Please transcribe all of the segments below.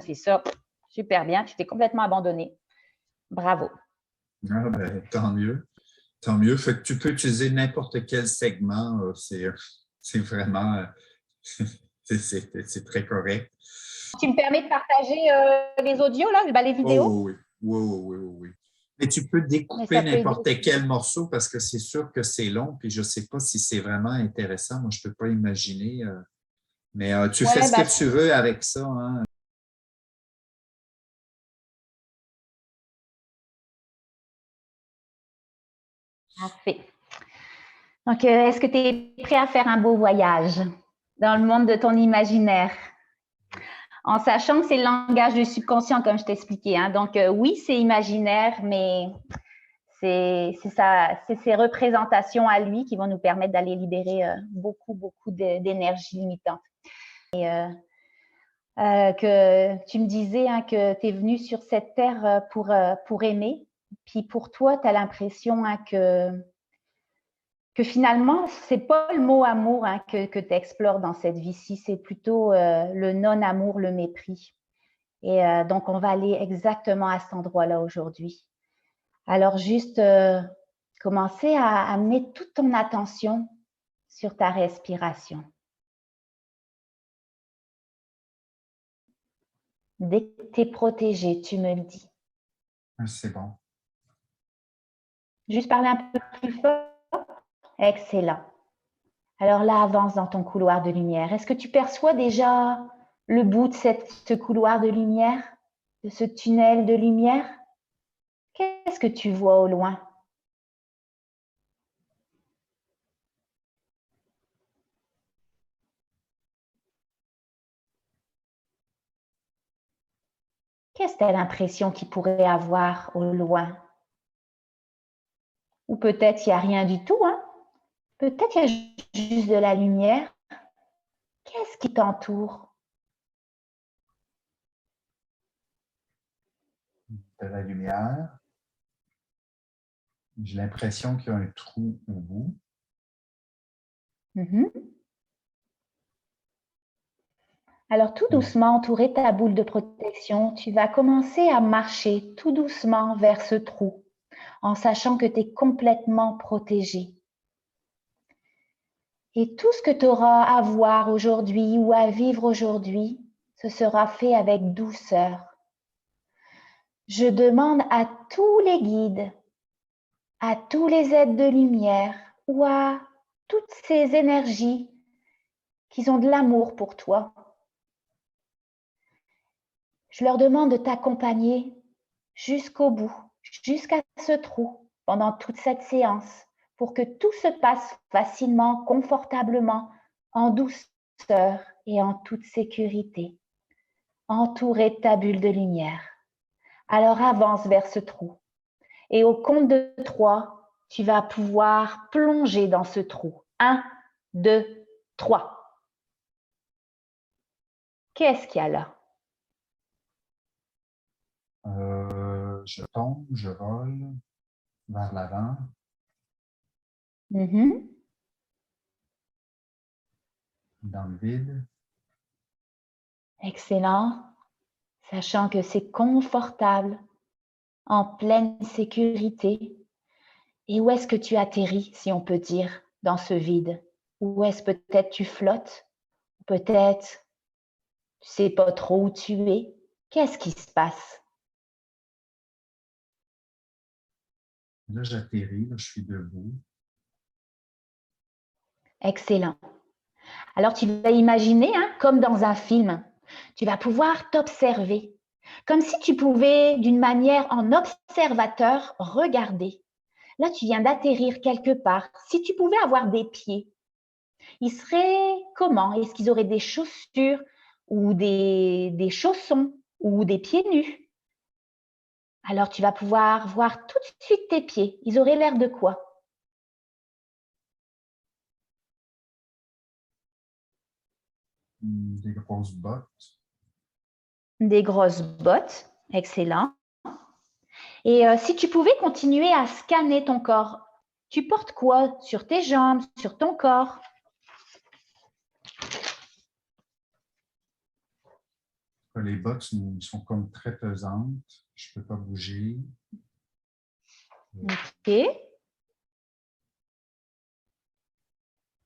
fait ça super bien. Tu t'es complètement abandonné. Bravo. Ah, ben, tant mieux. Tant mieux. Fait que tu peux utiliser n'importe quel segment. C'est vraiment c'est très correct. Tu me permets de partager les audios, là, les vidéos? Oh oui, oui, oui, oui, oui. Mais tu peux découper n'importe quel morceau parce que c'est sûr que c'est long, puis je ne sais pas si c'est vraiment intéressant. Moi, je ne peux pas imaginer. Mais tu fais ce que tu veux avec ça. Hein. Parfait. Donc, est-ce que tu es prêt à faire un beau voyage dans le monde de ton imaginaire? En sachant que c'est le langage du subconscient, comme je t'expliquais. Hein. Donc, oui, c'est imaginaire, mais c'est ces représentations à lui qui vont nous permettre d'aller libérer beaucoup d'énergie limitante. Et que tu me disais hein, que tu es venu sur cette terre pour aimer. Puis pour toi, tu as l'impression hein, que finalement, ce n'est pas le mot amour hein, que tu explores dans cette vie-ci, c'est plutôt le non-amour, le mépris. Et donc, on va aller exactement à cet endroit-là aujourd'hui. Alors, juste commencer à amener toute ton attention sur ta respiration. Dès que tu es protégé, tu me le dis. C'est bon. Juste parler un peu plus fort. Excellent. Alors là, avance dans ton couloir de lumière. Est-ce que tu perçois déjà le bout de ce couloir de lumière, de ce tunnel de lumière? Qu'est-ce que tu vois au loin? Qu'est-ce que tu as l'impression qu'il pourrait avoir au loin? Ou peut-être il n'y a rien du tout, hein? Peut-être il y a juste de la lumière. Qu'est-ce qui t'entoure? De la lumière. J'ai l'impression qu'il y a un trou au bout. Alors, tout doucement, entourer ta boule de protection, tu vas commencer à marcher tout doucement vers ce trou, en sachant que tu es complètement protégé. Et tout ce que tu auras à voir aujourd'hui ou à vivre aujourd'hui, ce sera fait avec douceur. Je demande à tous les guides, à tous les êtres de lumière ou à toutes ces énergies qui ont de l'amour pour toi. Je leur demande de t'accompagner jusqu'au bout, jusqu'à ce trou, pendant toute cette séance, pour que tout se passe facilement, confortablement, en douceur et en toute sécurité, entouré de ta bulle de lumière. Alors avance vers ce trou. Et au compte de 3, tu vas pouvoir plonger dans ce trou. 1, 2, 3. Qu'est-ce qu'il y a là? Je tombe, je vole vers l'avant. Dans le vide. Excellent. Sachant que c'est confortable, en pleine sécurité. Et où est-ce que tu atterris, si on peut dire, dans ce vide? Où est-ce peut-être tu flottes? Peut-être tu sais pas trop où tu es. Qu'est-ce qui se passe? Là, j'atterris, là, je suis debout. Excellent. Alors, tu vas imaginer, hein, comme dans un film, tu vas pouvoir t'observer, comme si tu pouvais, d'une manière en observateur, regarder. Là, tu viens d'atterrir quelque part. Si tu pouvais avoir des pieds, ils seraient comment? Est-ce qu'ils auraient des chaussures ou des chaussons ou des pieds nus? Alors, tu vas pouvoir voir tout de suite tes pieds. Ils auraient l'air de quoi? Des grosses bottes. Des grosses bottes. Excellent. Et si tu pouvais continuer à scanner ton corps, tu portes quoi sur tes jambes, sur ton corps? Les bottes sont comme très pesantes. Je ne peux pas bouger. OK.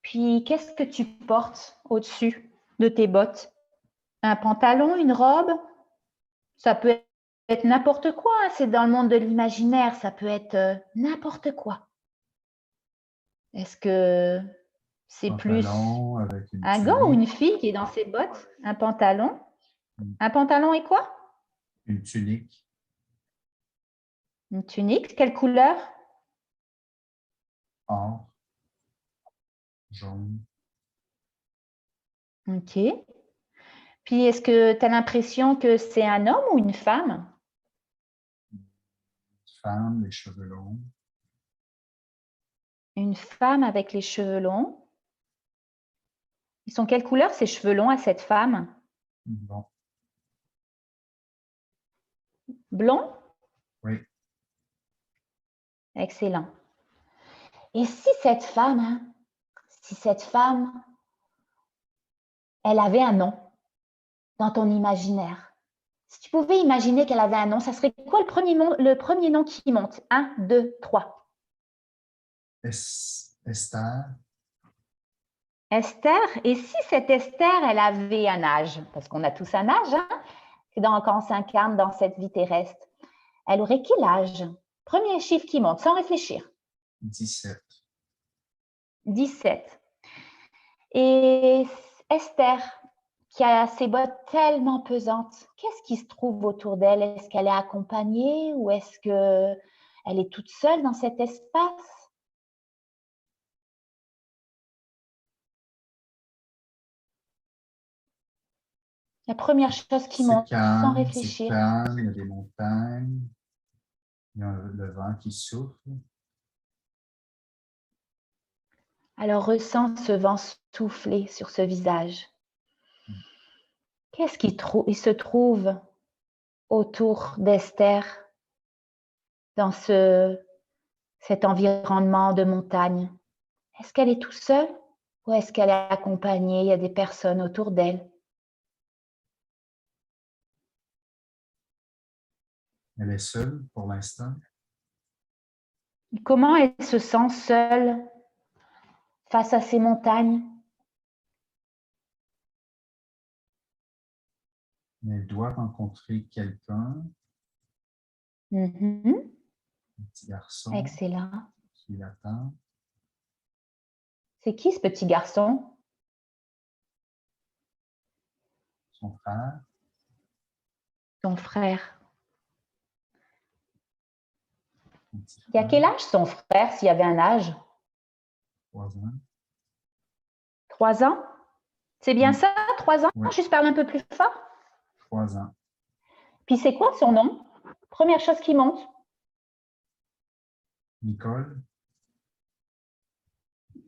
Puis, qu'est-ce que tu portes au-dessus de tes bottes? Un pantalon, une robe? Ça peut être n'importe quoi, hein, c'est dans le monde de l'imaginaire, ça peut être n'importe quoi. Est-ce que c'est plus avec une un gars ou une fille qui est dans ses bottes? Un pantalon? Un pantalon et quoi? Une tunique. Une tunique, quelle couleur? Or, jaune. OK. Puis, est-ce que tu as l'impression que c'est un homme ou une femme? Une femme, les cheveux longs. Une femme avec les cheveux longs. Ils sont quelle couleur ces cheveux longs à cette femme? Bon. Blond? Oui. Excellent. Et si cette femme, elle avait un nom dans ton imaginaire? Si tu pouvais imaginer qu'elle avait un nom, ça serait quoi le premier nom qui monte? 1, 2, 3. Esther. Esther. Et si cette Esther, elle avait un âge? Parce qu'on a tous un âge, hein? Quand on s'incarne dans cette vie terrestre. Elle aurait quel âge? Premier chiffre qui monte, sans réfléchir. 17. 17. Et Esther, qui a ses bottes tellement pesantes, qu'est-ce qui se trouve autour d'elle? Est-ce qu'elle est accompagnée ou est-ce qu'elle est toute seule dans cet espace? La première chose qui monte, sans réfléchir. C'est calme, il y a des montagnes, il y a le vent qui souffle. Alors ressens ce vent souffler sur ce visage. Qu'est-ce qui se trouve autour d'Esther dans cet environnement de montagne? Est-ce qu'elle est toute seule ou est-ce qu'elle est accompagnée? Il y a des personnes autour d'elle. Elle est seule pour l'instant. Comment elle se sent seule face à ces montagnes? Elle doit rencontrer quelqu'un, un petit garçon. Excellent. Qui l'attend. C'est qui ce petit garçon? Son frère. Ton frère. Il y a quel âge son frère, s'il y avait un âge? 3 ans. 3 ans? C'est bien ça, 3 ans? Oui. Juste parle un peu plus fort. 3 ans. Puis c'est quoi son nom? Première chose qui monte. Nicole.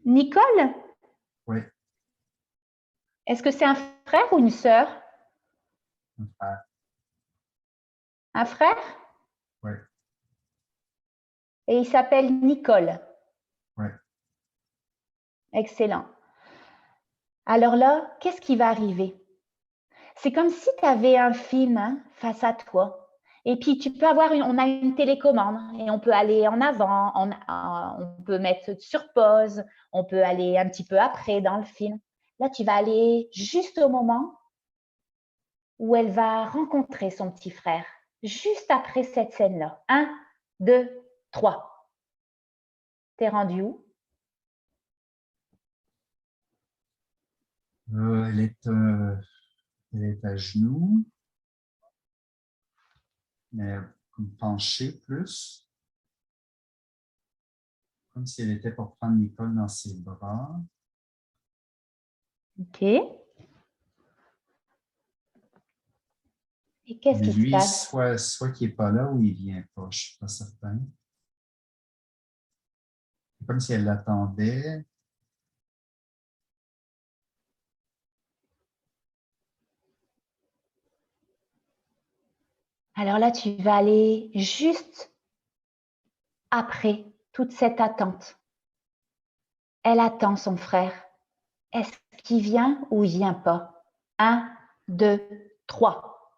Nicole? Oui. Est-ce que c'est un frère ou une sœur? Un frère. Un frère? Oui. Et il s'appelle Nicole. Oui. Excellent. Alors là, qu'est-ce qui va arriver? C'est comme si tu avais un film face à toi. Et puis, tu peux avoir on a une télécommande et on peut aller en avant, on peut mettre sur pause, on peut aller un petit peu après dans le film. Là, tu vas aller juste au moment où elle va rencontrer son petit frère, juste après cette scène-là. 1, 2, 3. T'es rendu où? Elle est à genoux, mais penchée plus, comme si elle était pour prendre Nicole dans ses bras. OK. Et qu'est-ce qui se passe? Soit qu'il n'est pas là ou il ne vient pas, je ne suis pas certain. C'est comme si elle l'attendait. Alors là, tu vas aller juste après toute cette attente. Elle attend son frère. Est-ce qu'il vient ou il vient pas? 1, 2, 3.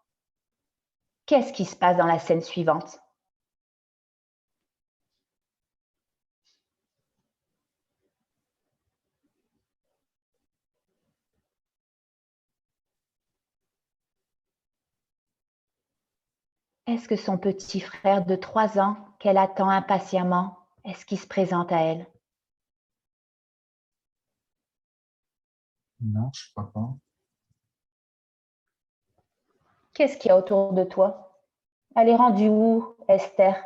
Qu'est-ce qui se passe dans la scène suivante? Est-ce que son petit frère de 3 ans, qu'elle attend impatiemment, est-ce qu'il se présente à elle? Non, je crois pas. Qu'est-ce qu'il y a autour de toi? Elle est rendue où, Esther?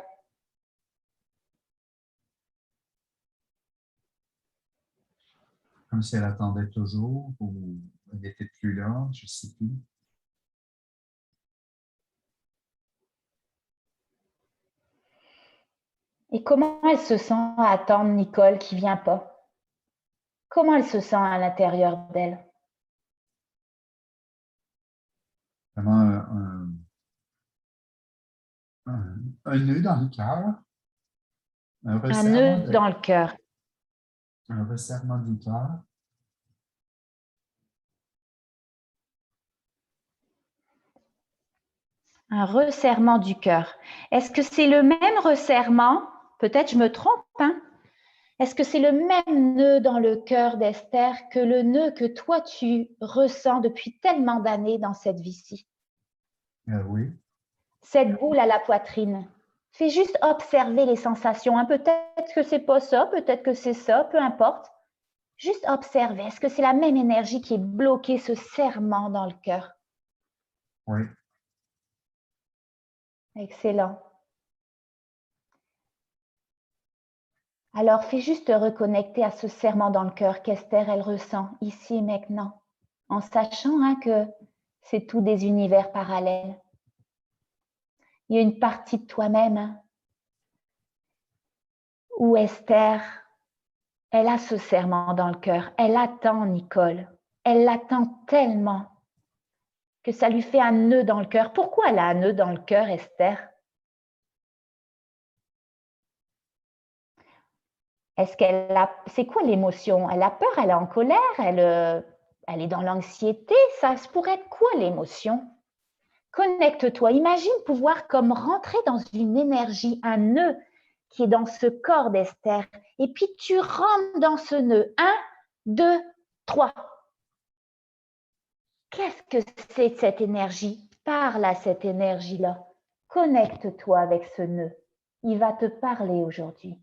Comme si elle attendait toujours ou elle n'était plus là, je ne sais plus. Et comment elle se sent à attendre Nicole qui vient pas? Comment elle se sent à l'intérieur d'elle? Vraiment un nœud dans le cœur, un Un resserrement, nœud dans le cœur. un resserrement du cœur. Un resserrement du cœur. Est-ce que c'est le même resserrement? Peut-être je me trompe, hein? Est-ce que c'est le même nœud dans le cœur d'Esther que le nœud que toi tu ressens depuis tellement d'années dans cette vie-ci? Oui. Cette boule à la poitrine. Fais juste observer les sensations. Hein. Peut-être que c'est pas ça, peut-être que c'est ça, peu importe. Juste observer. Est-ce que c'est la même énergie qui est bloquée, ce serrement dans le cœur? Oui. Excellent. Alors, fais juste te reconnecter à ce serrement dans le cœur qu'Esther, elle ressent ici et maintenant, en sachant hein, que c'est tout des univers parallèles. Il y a une partie de toi-même hein, où Esther, elle a ce serrement dans le cœur. Elle attend Nicole. Elle l'attend tellement que ça lui fait un nœud dans le cœur. Pourquoi elle a un nœud dans le cœur, Esther? Est-ce qu'elle a... C'est quoi l'émotion? Elle a peur, elle est en colère, elle est dans l'anxiété. Ça pourrait être quoi l'émotion? Connecte-toi. Imagine pouvoir comme rentrer dans une énergie, un nœud qui est dans ce corps d'Esther. Et puis tu rentres dans ce nœud. 1, 2, 3. Qu'est-ce que c'est cette énergie? Parle à cette énergie-là. Connecte-toi avec ce nœud. Il va te parler aujourd'hui.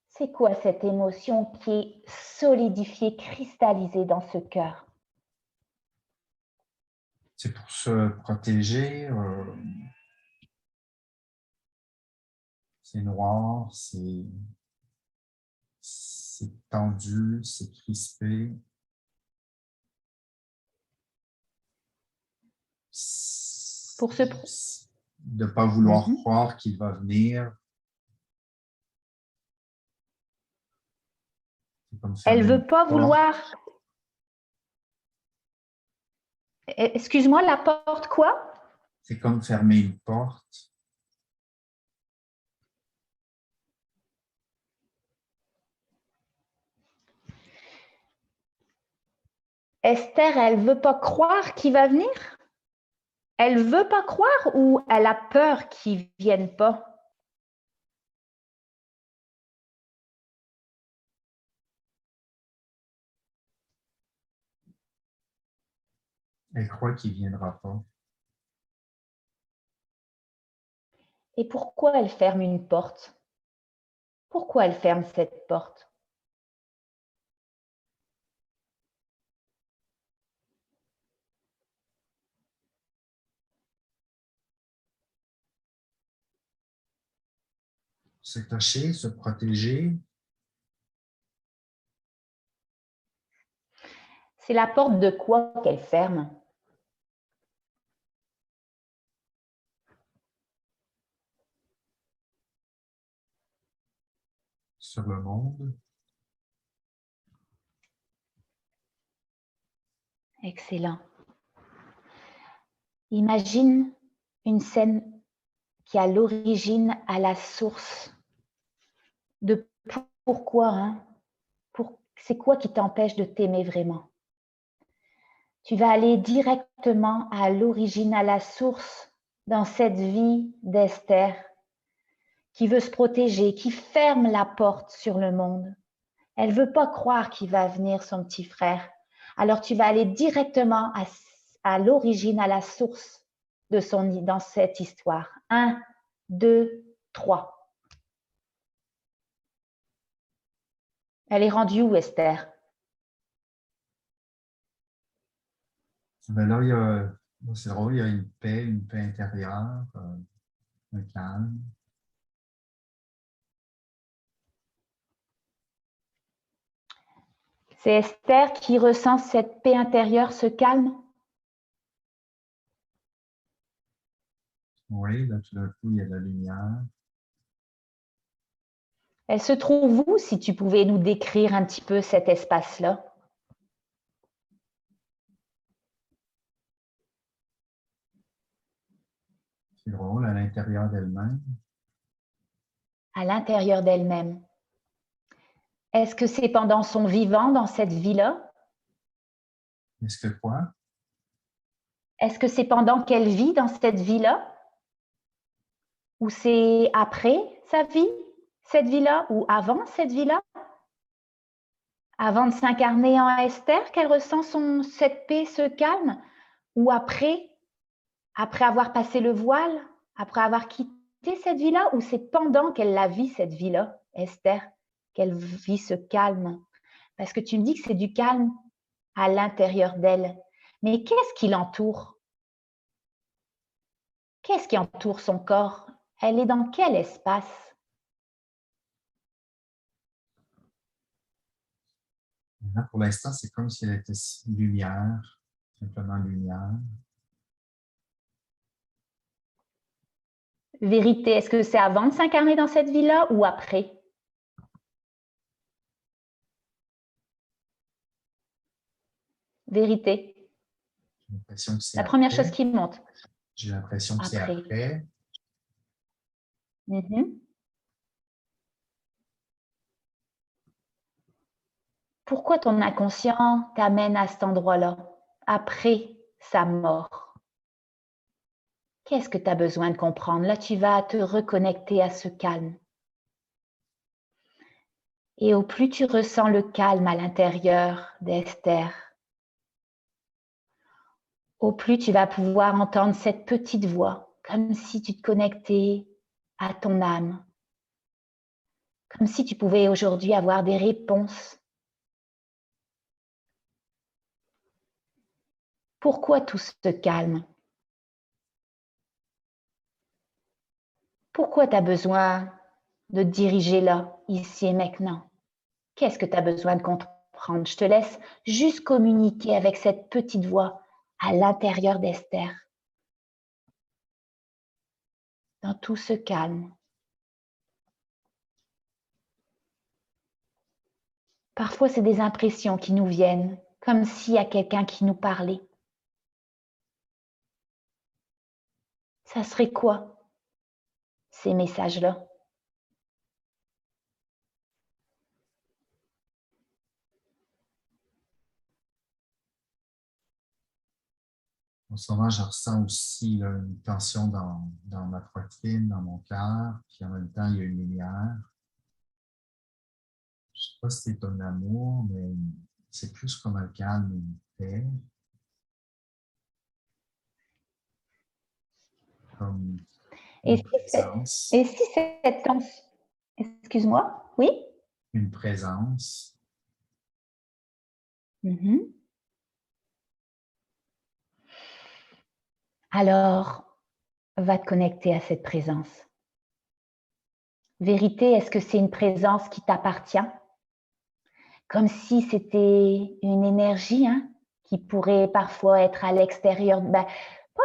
C'est quoi cette émotion qui est solidifiée, cristallisée dans ce cœur? C'est pour se protéger. C'est noir, c'est tendu, c'est crispé. Pour se... De ne pas vouloir croire qu'il va venir. Elle ne veut pas vouloir... Excuse-moi, la porte quoi? C'est comme fermer une porte. Esther, elle ne veut pas croire qu'il va venir? Elle ne veut pas croire ou elle a peur qu'il ne vienne pas? Elle croit qu'il ne viendra pas. Et pourquoi elle ferme une porte? Pourquoi elle ferme cette porte? Se cacher, se protéger. C'est la porte de quoi qu'elle ferme? Sur le monde. Excellent. Imagine une scène qui a l'origine à la source de pourquoi, hein? C'est quoi qui t'empêche de t'aimer vraiment? Tu vas aller directement à l'origine, à la source dans cette vie d'Esther qui veut se protéger, qui ferme la porte sur le monde. Elle ne veut pas croire qu'il va venir son petit frère. Alors tu vas aller directement à l'origine, à la source dans cette histoire. 1, 2, 3. Elle est rendue où, Esther? Ben là, il y a, c'est drôle, il y a une paix intérieure, un calme. C'est Esther qui ressent cette paix intérieure, ce calme? Oui, là, tout d'un coup, il y a de la lumière. Elle se trouve où, si tu pouvais nous décrire un petit peu cet espace-là? C'est drôle, à l'intérieur d'elle-même. À l'intérieur d'elle-même. Est-ce que c'est pendant son vivant dans cette vie-là? Est-ce que quoi? Est-ce que c'est pendant qu'elle vit dans cette vie-là? Ou c'est après sa vie, cette vie-là? Ou avant cette vie-là? Avant de s'incarner en Esther, qu'elle ressent cette paix, ce calme? Ou après avoir passé le voile, après avoir quitté cette vie-là? Ou c'est pendant qu'elle la vit, cette vie-là, Esther, qu'elle vit ce calme? Parce que tu me dis que c'est du calme à l'intérieur d'elle. Mais qu'est-ce qui l'entoure? Qu'est-ce qui entoure son corps? Elle est dans quel espace? Là, pour l'instant, c'est comme si elle était lumière, simplement lumière. Vérité, est-ce que c'est avant de s'incarner dans cette vie-là ou après? Vérité. J'ai l'impression que c'est La première chose après. qui monte. J'ai l'impression que c'est Après. après. Pourquoi ton inconscient t'amène à cet endroit-là, après sa mort? Qu'est-ce que tu as besoin de comprendre? Là, tu vas te reconnecter à ce calme. Et au plus tu ressens le calme à l'intérieur d'Esther, au plus tu vas pouvoir entendre cette petite voix, comme si tu te connectais à ton âme, comme si tu pouvais aujourd'hui avoir des réponses. Pourquoi tout ce calme? Pourquoi tu as besoin de te diriger là, ici et maintenant? Qu'est-ce que tu as besoin de comprendre? Je te laisse juste communiquer avec cette petite voix à l'intérieur d'Esther, dans tout ce calme. Parfois, c'est des impressions qui nous viennent, comme s'il y a quelqu'un qui nous parlait. Ça serait quoi, ces messages-là? En ce moment, je ressens aussi là, une tension dans ma poitrine, dans mon cœur, puis en même temps, il y a une lumière. Je ne sais pas si c'est un amour, mais c'est plus comme un calme et une paix. Comme une présence. Et si cette tension... Excuse-moi, oui? Une présence. Alors, va te connecter à cette présence. Vérité, est-ce que c'est une présence qui t'appartient? Comme si c'était une énergie qui pourrait parfois être à l'extérieur, pas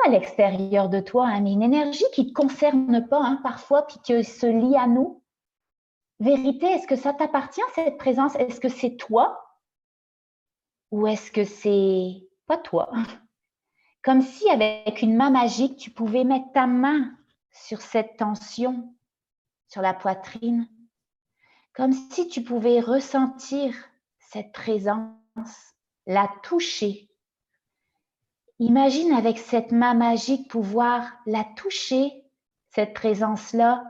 à l'extérieur de toi, mais une énergie qui ne te concerne pas parfois, puis qui se lie à nous. Vérité, est-ce que ça t'appartient, cette présence? Est-ce que c'est toi? Ou est-ce que c'est pas toi? Comme si avec une main magique, tu pouvais mettre ta main sur cette tension, sur la poitrine. Comme si tu pouvais ressentir cette présence, la toucher, imagine avec cette main magique pouvoir la toucher, cette présence-là,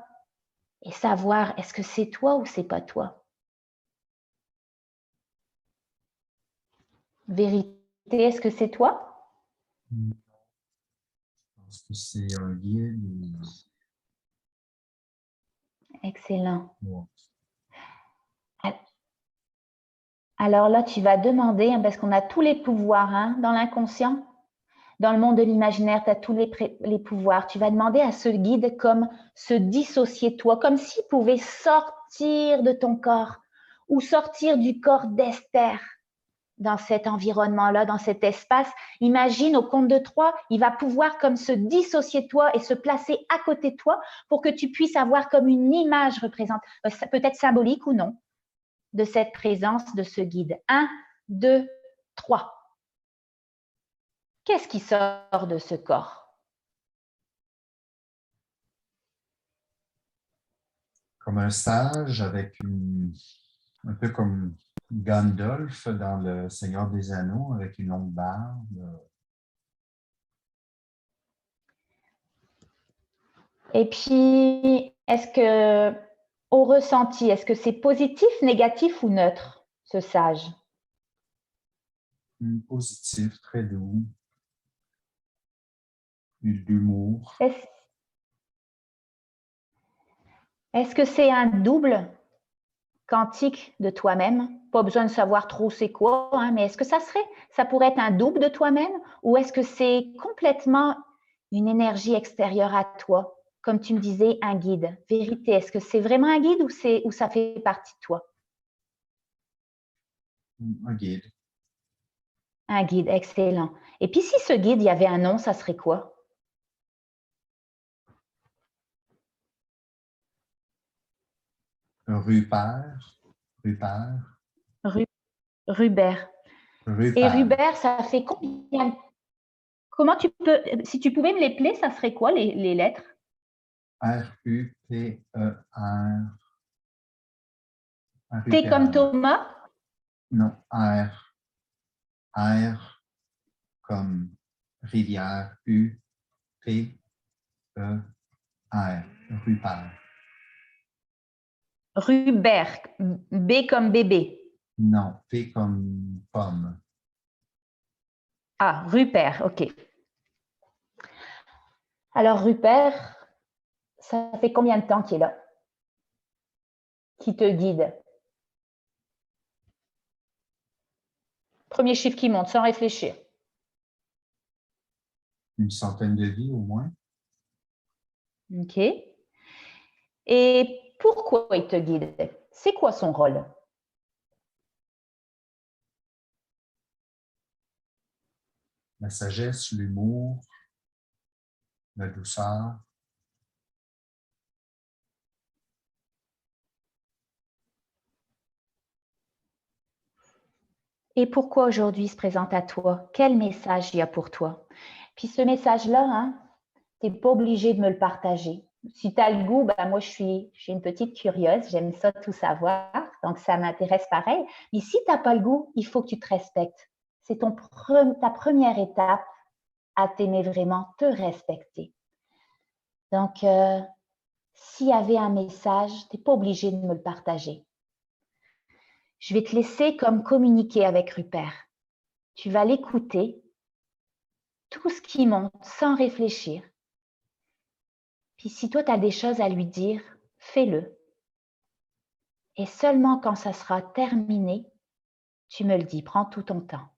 et savoir est-ce que c'est toi ou c'est pas toi. Vérité, est-ce que c'est toi? Je pense que c'est un guide. Excellent. Ouais. Alors là, tu vas demander, parce qu'on a tous les pouvoirs dans l'inconscient, dans le monde de l'imaginaire, tu as tous les pouvoirs. Tu vas demander à ce guide comme se dissocier de toi, comme s'il pouvait sortir de ton corps ou sortir du corps d'Esther dans cet environnement-là, dans cet espace. Imagine au compte de 3, il va pouvoir comme se dissocier de toi et se placer à côté de toi pour que tu puisses avoir comme une image représente, peut-être symbolique ou non, de cette présence de ce guide. 1, 2, 3. Qu'est-ce qui sort de ce corps? Comme un sage avec un peu comme Gandalf dans Le Seigneur des Anneaux avec une longue barbe. Et puis, est-ce que, au ressenti, est-ce que c'est positif, négatif ou neutre, ce sage? Positif, très doux. D'humour. Est-ce que c'est un double quantique de toi-même? Pas besoin de savoir trop c'est quoi, mais est-ce que ça pourrait être un double de toi-même ou est-ce que c'est complètement une énergie extérieure à toi? Comme tu me disais, un guide. Vérité, est-ce que c'est vraiment un guide ou ça fait partie de toi? Un guide. Un guide, excellent. Et puis si ce guide, il y avait un nom, ça serait quoi? Rupert. Rupert. Rubert. Et Rupert. Rubert, ça fait combien? Comment tu peux, si tu pouvais me les plaire, ça serait quoi les lettres? R-U-P-E-R. T comme Rupert. Thomas? Non, R. R comme rivière. U-P-E-R. Rupert. Rubert. B comme bébé. Non, P comme pomme. Ah, Rupert, ok. Alors Rupert, ça fait combien de temps qu'il est là? Qui te guide? Premier chiffre qui monte, sans réfléchir. Une centaine de vies au moins. Ok. Et pourquoi il te guide? C'est quoi son rôle? La sagesse, l'humour, la douceur. Et pourquoi aujourd'hui il se présente à toi? Quel message il y a pour toi? Puis ce message-là, tu n'es pas obligé de me le partager. Si tu as le goût, moi je suis une petite curieuse, j'aime ça tout savoir, donc ça m'intéresse pareil. Mais si tu n'as pas le goût, il faut que tu te respectes. C'est ta première étape à t'aimer vraiment, te respecter. Donc, s'il y avait un message, tu n'es pas obligé de me le partager. Je vais te laisser comme communiquer avec Rupert. Tu vas l'écouter, tout ce qui monte, sans réfléchir. Puis si toi, tu as des choses à lui dire, fais-le. Et seulement quand ça sera terminé, tu me le dis, prends tout ton temps.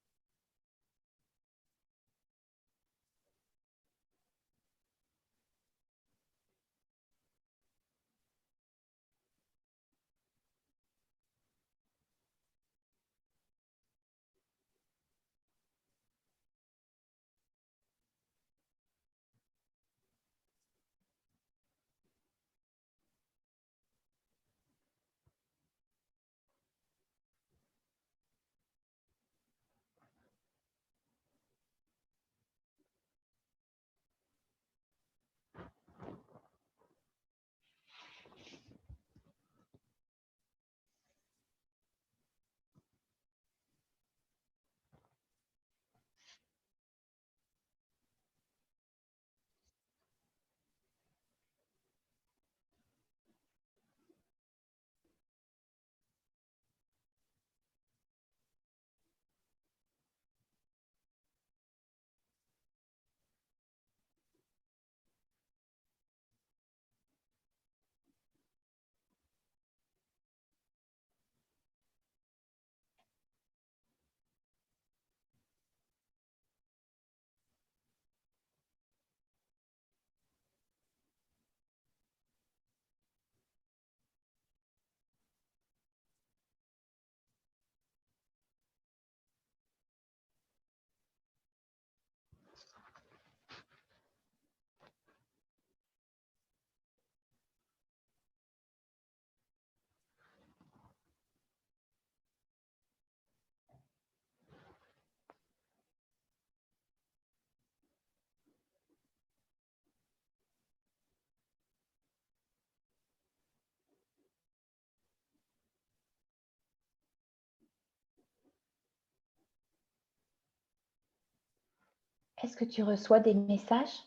Est-ce que tu reçois des messages?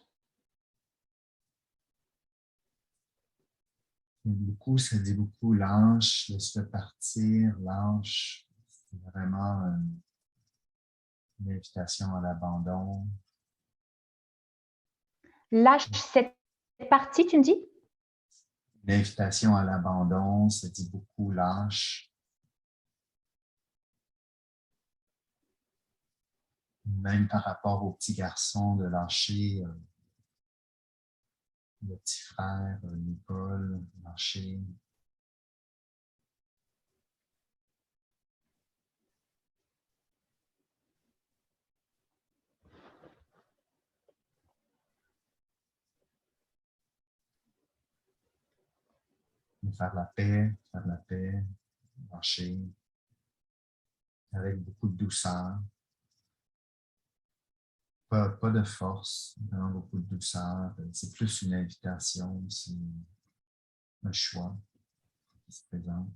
Ça dit beaucoup, lâche, laisse-le partir, lâche. C'est vraiment une invitation à l'abandon. Lâche cette partie, tu me dis? Une invitation à l'abandon, ça dit beaucoup, lâche. Même par rapport au petit garçon, de lâcher le petit frère, Nicole, lâcher. Faire la paix, lâcher, avec beaucoup de douceur. Pas de force, vraiment beaucoup de douceur. C'est plus une invitation, c'est un choix qui se présente.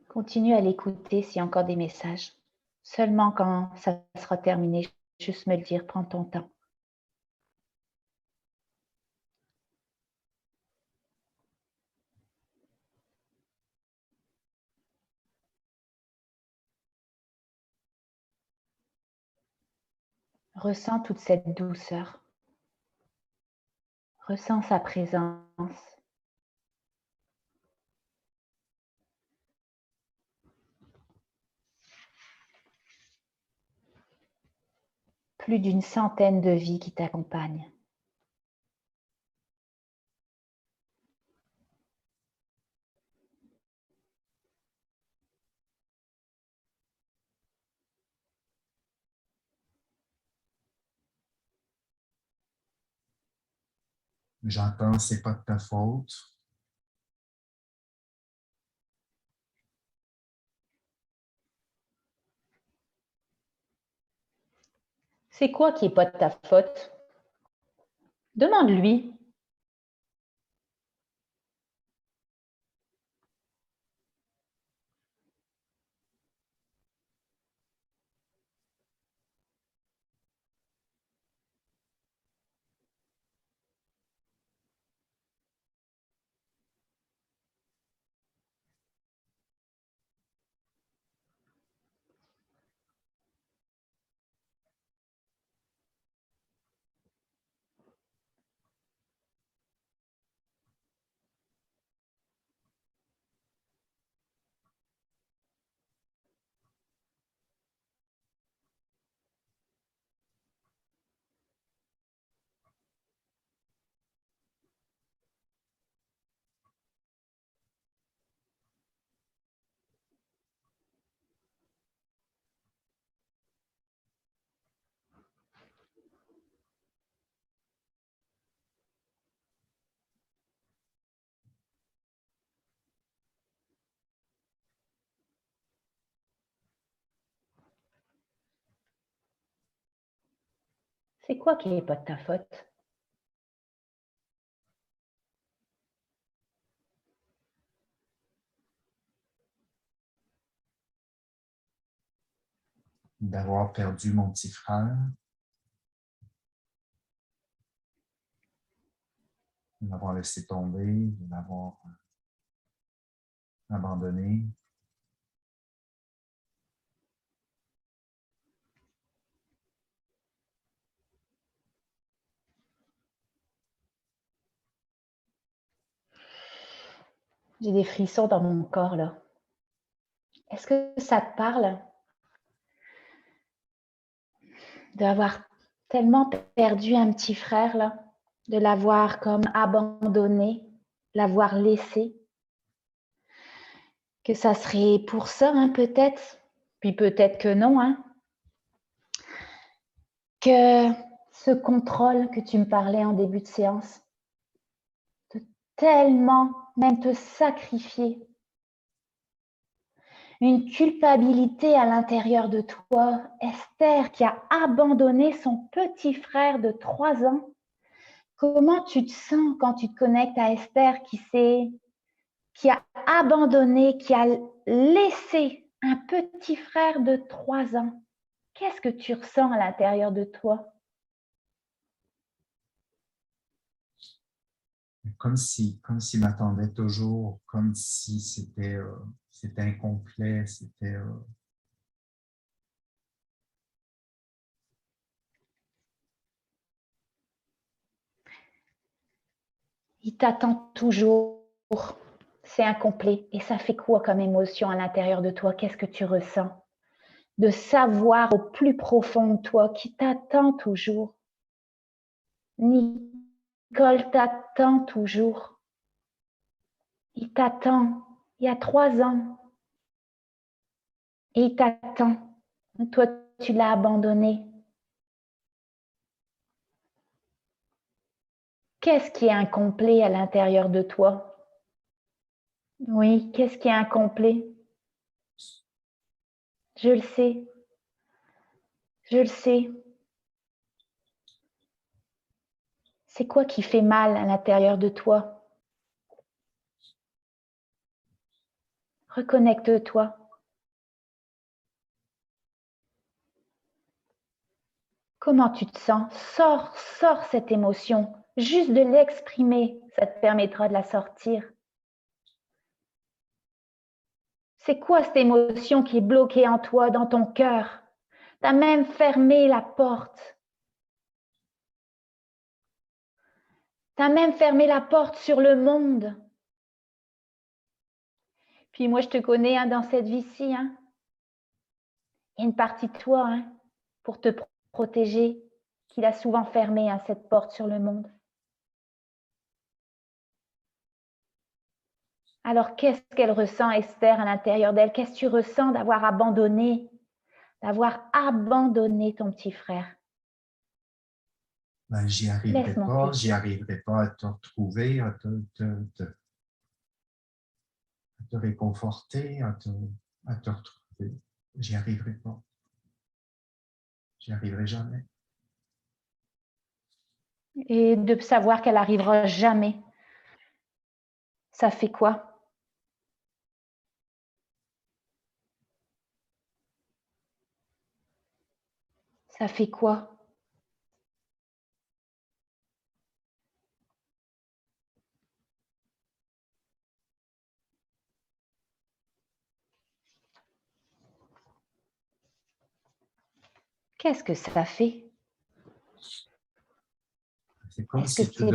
Continue à l'écouter s'il y a encore des messages. Seulement quand ça sera terminé, juste me le dire, prends ton temps. Ressens toute cette douceur. Ressens sa présence. Plus d'une centaine de vies qui t'accompagnent. J'entends, c'est pas de ta faute. C'est quoi qui n'est pas de ta faute? Demande-lui. C'est quoi qui n'est pas de ta faute? D'avoir perdu mon petit frère, de l'avoir laissé tomber, de l'avoir abandonné. J'ai des frissons dans mon corps là. Est-ce que ça te parle d'avoir tellement perdu un petit frère là, de l'avoir comme abandonné, l'avoir laissé, que ça serait pour ça hein, peut-être, puis peut-être que non, hein, que ce contrôle que tu me parlais en début de séance, de tellement même te sacrifier, une culpabilité à l'intérieur de toi, Esther qui a abandonné son petit frère de 3 ans Comment tu te sens quand tu te connectes à Esther qui a abandonné, qui a laissé un petit frère de 3 ans? Qu'est-ce que tu ressens à l'intérieur de toi? Comme s'il m'attendait toujours, comme si c'était incomplet, c'était... Il t'attend toujours. C'est incomplet. Et ça fait quoi comme émotion à l'intérieur de toi? Qu'est-ce que tu ressens? De savoir au plus profond de toi qu'il t'attend toujours. Nicole t'attend toujours. Il t'attend. Il y a 3 ans. Et il t'attend. Toi, tu l'as abandonné. Qu'est-ce qui est incomplet à l'intérieur de toi? Oui, qu'est-ce qui est incomplet? Je le sais. Je le sais. C'est quoi qui fait mal à l'intérieur de toi? Reconnecte-toi. Comment tu te sens? Sors cette émotion. Juste de l'exprimer, ça te permettra de la sortir. C'est quoi cette émotion qui est bloquée en toi, dans ton cœur? Tu as même fermé la porte. Tu as même fermé la porte sur le monde. Puis moi, je te connais dans cette vie-ci. Il y a une partie de toi pour te protéger qu'il a souvent fermé cette porte sur le monde. Alors, qu'est-ce qu'elle ressent, Esther, à l'intérieur d'elle? Qu'est-ce que tu ressens d'avoir abandonné ton petit frère? Ben, j'y arriverai pas à te retrouver, à te réconforter, à te retrouver. J'y arriverai pas. J'y arriverai jamais. Et de savoir qu'elle n'arrivera jamais, ça fait quoi? Ça fait quoi? Qu'est-ce que ça fait? C'est comme si tout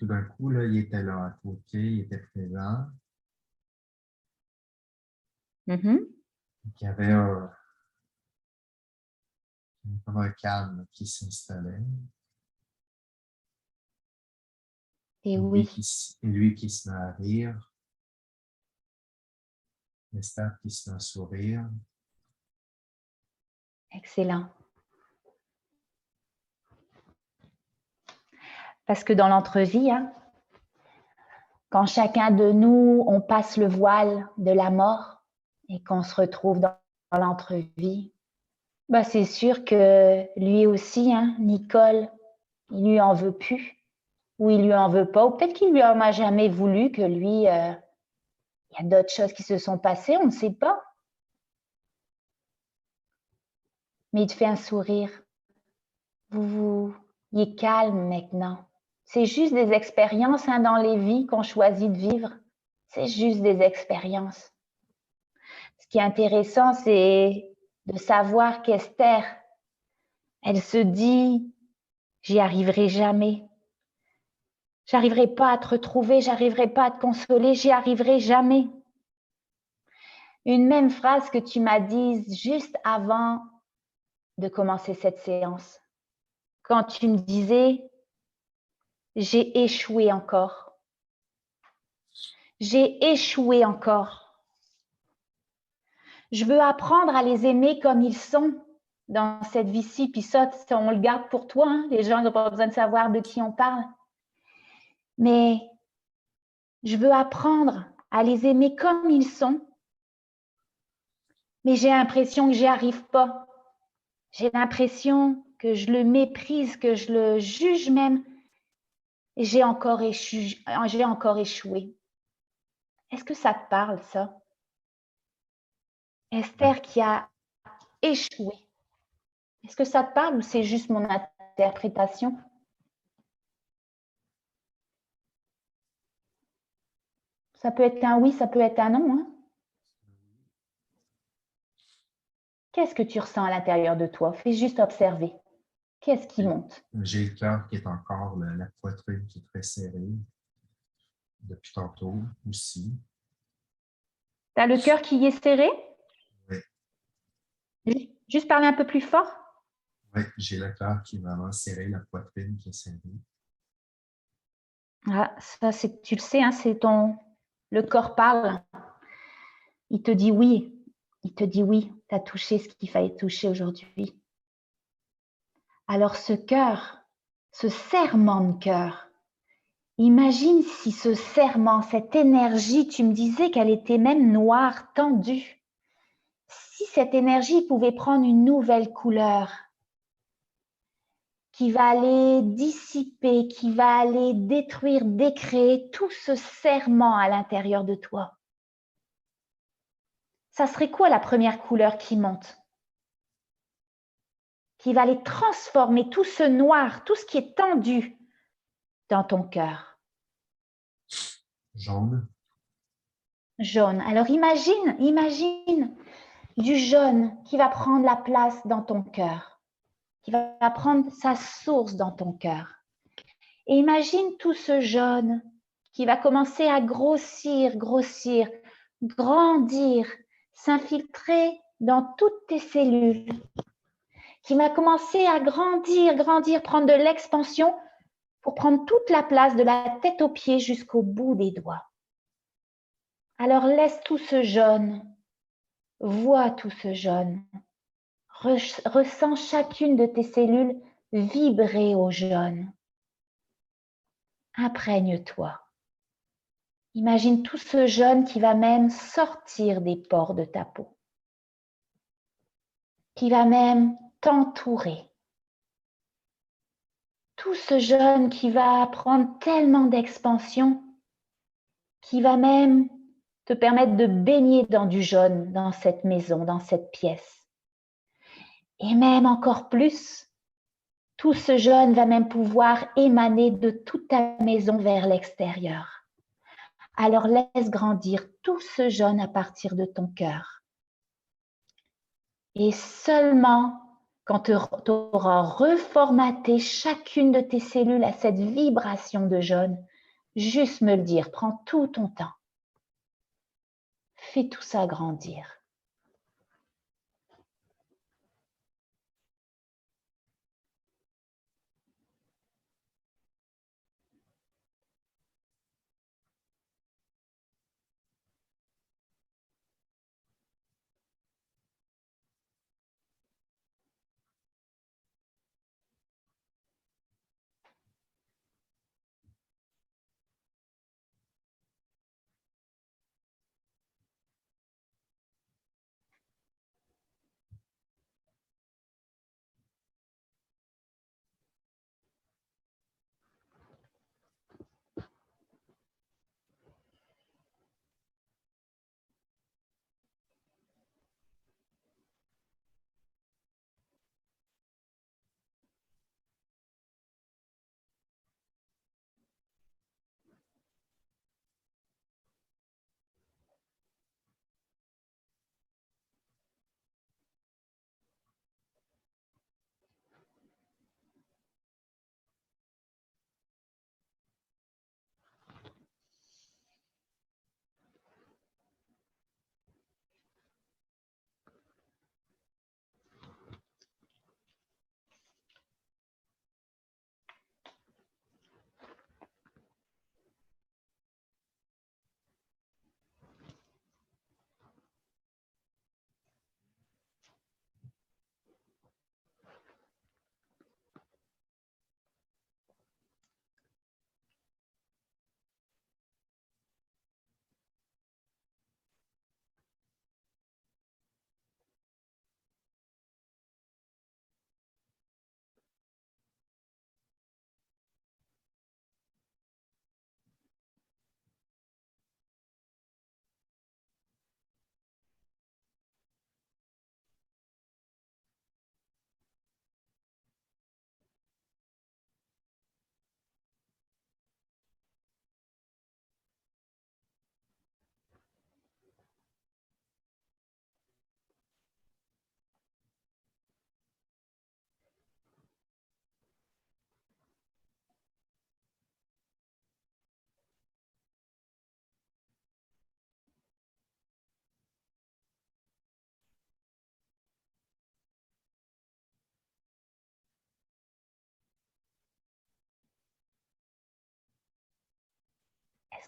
d'un coup, là, il était là à côté, il était présent. Il y avait comme un calme qui s'installait. Et oui. Lui qui se met à rire. Esther qui se met à sourire. Excellent. Parce que dans l'entrevie, quand chacun de nous, on passe le voile de la mort et qu'on se retrouve dans l'entrevie, c'est sûr que lui aussi, Nicole, il lui en veut plus, ou il lui en veut pas, ou peut-être qu'il lui en a jamais voulu, que lui, il y a d'autres choses qui se sont passées, on ne sait pas. Mais il te fait un sourire. Il est calme maintenant. C'est juste des expériences dans les vies qu'on choisit de vivre. C'est juste des expériences. Ce qui est intéressant, c'est de savoir qu'Esther, elle se dit, j'y arriverai jamais. J'arriverai pas à te retrouver, j'arriverai pas à te consoler, j'y arriverai jamais. Une même phrase que tu m'as dite juste avant de commencer cette séance. Quand tu me disais, j'ai échoué encore. J'ai échoué encore. Je veux apprendre à les aimer comme ils sont dans cette vie-ci. Puis ça, on le garde pour toi. Les gens n'ont pas besoin de savoir de qui on parle. Mais je veux apprendre à les aimer comme ils sont. Mais j'ai l'impression que j'y arrive pas. J'ai l'impression que je le méprise, que je le juge même. Et j'ai encore échoué. Est-ce que ça te parle, ça? Esther qui a échoué. Est-ce que ça te parle ou c'est juste mon interprétation? Ça peut être un oui, ça peut être un non. Hein? Qu'est-ce que tu ressens à l'intérieur de toi? Fais juste observer. Qu'est-ce qui monte? J'ai le cœur qui est encore, la poitrine qui est très serrée depuis tantôt aussi. Tu as le cœur qui est serré? Oui. Juste parler un peu plus fort? Oui, j'ai le cœur qui est vraiment serré, la poitrine qui est serrée. Ah, ça, tu le sais, hein, le corps parle. Il te dit oui. Il te dit oui, tu as touché ce qu'il fallait toucher aujourd'hui. Alors ce cœur, ce serrement de cœur, imagine si ce serrement, cette énergie, tu me disais qu'elle était même noire, tendue. Si cette énergie pouvait prendre une nouvelle couleur, qui va aller dissiper, qui va aller détruire, décréer tout ce serrement à l'intérieur de toi. Ça serait quoi la première couleur qui monte? Qui va aller transformer tout ce noir, tout ce qui est tendu dans ton cœur. Jaune. Jaune. Alors imagine du jaune qui va prendre la place dans ton cœur, qui va prendre sa source dans ton cœur. Et imagine tout ce jaune qui va commencer à grossir, grandir, s'infiltrer dans toutes tes cellules, qui va commencer à grandir, prendre de l'expansion pour prendre toute la place de la tête aux pieds jusqu'au bout des doigts. Alors laisse tout ce jaune, vois tout ce jaune, ressens chacune de tes cellules vibrer au jaune. Imprègne-toi. Imagine tout ce jaune qui va même sortir des pores de ta peau, qui va même t'entourer. Tout ce jaune qui va prendre tellement d'expansion, qui va même te permettre de baigner dans du jaune, dans cette maison, dans cette pièce. Et même encore plus, tout ce jaune va même pouvoir émaner de toute ta maison vers l'extérieur. Alors laisse grandir tout ce jaune à partir de ton cœur. Et seulement quand tu auras reformaté chacune de tes cellules à cette vibration de jaune, juste me le dire, prends tout ton temps. Fais tout ça grandir.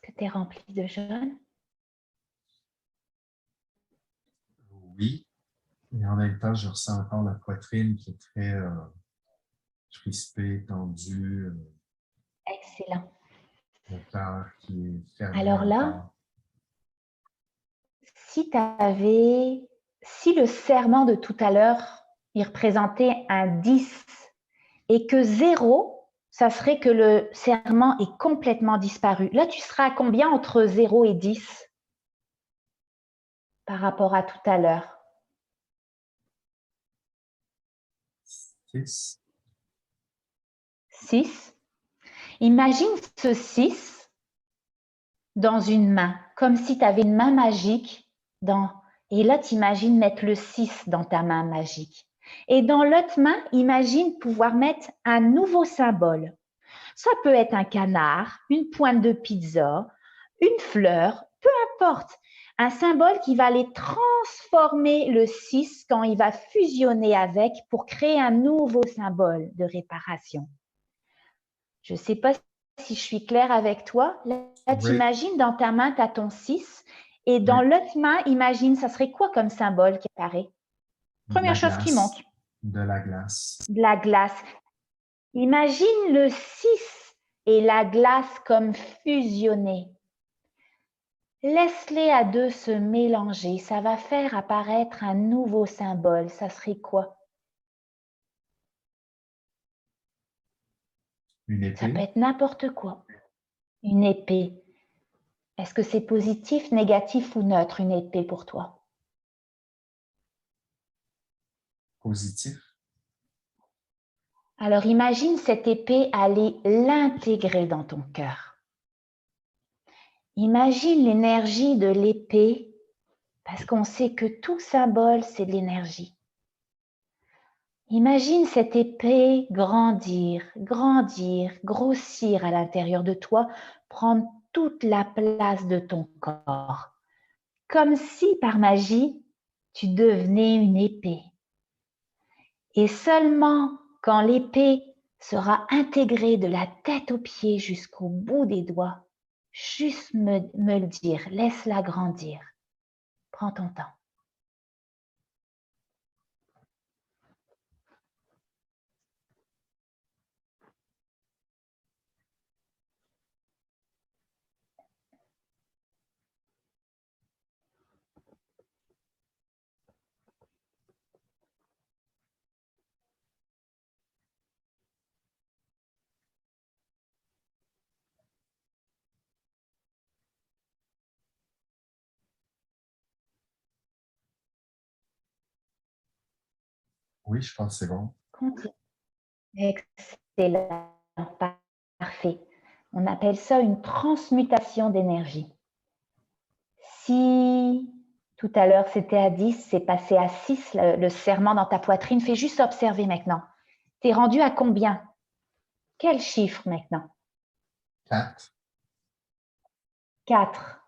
que tu es rempli de jaune? Oui. Et en même temps, je ressens encore la poitrine qui est très crispée, tendue. Excellent. Le cœur qui est fermé Alors là, encore. si le serment de tout à l'heure, il représentait un 10 et que 0, ça serait que le serment est complètement disparu. Là, tu seras à combien entre 0 et 10 par rapport à tout à l'heure? 6. 6. Imagine ce 6 dans une main, comme si tu avais une main magique. Et là, tu imagines mettre le 6 dans ta main magique. Et dans l'autre main, imagine pouvoir mettre un nouveau symbole. Ça peut être un canard, une pointe de pizza, une fleur, peu importe. Un symbole qui va aller transformer le 6 quand il va fusionner avec pour créer un nouveau symbole de réparation. Je ne sais pas si je suis claire avec toi. Là, tu imagines dans ta main, tu as ton 6 et dans l'autre main, imagine, ça serait quoi comme symbole qui apparaît? Première chose qui monte. De la glace. De la glace. Imagine le 6 et la glace comme fusionnés. Laisse-les à deux se mélanger. Ça va faire apparaître un nouveau symbole. Ça serait quoi? Une épée. Ça peut être n'importe quoi. Une épée. Est-ce que c'est positif, négatif ou neutre, une épée pour toi? Positif. Alors imagine cette épée aller l'intégrer dans ton cœur. Imagine l'énergie de l'épée, parce qu'on sait que tout symbole, c'est de l'énergie. Imagine cette épée grandir, grandir, grossir à l'intérieur de toi, prendre toute la place de ton corps, comme si par magie, tu devenais une épée. Et seulement quand l'épée sera intégrée de la tête aux pieds jusqu'au bout des doigts, juste me le dire, laisse-la grandir. Prends ton temps. Oui, je pense que c'est bon. Continue. Excellent. Parfait. On appelle ça une transmutation d'énergie. Si tout à l'heure c'était à 10, c'est passé à 6, le serrement dans ta poitrine, fais juste observer maintenant. Tu es rendu à combien? Quel chiffre maintenant? 4. 4.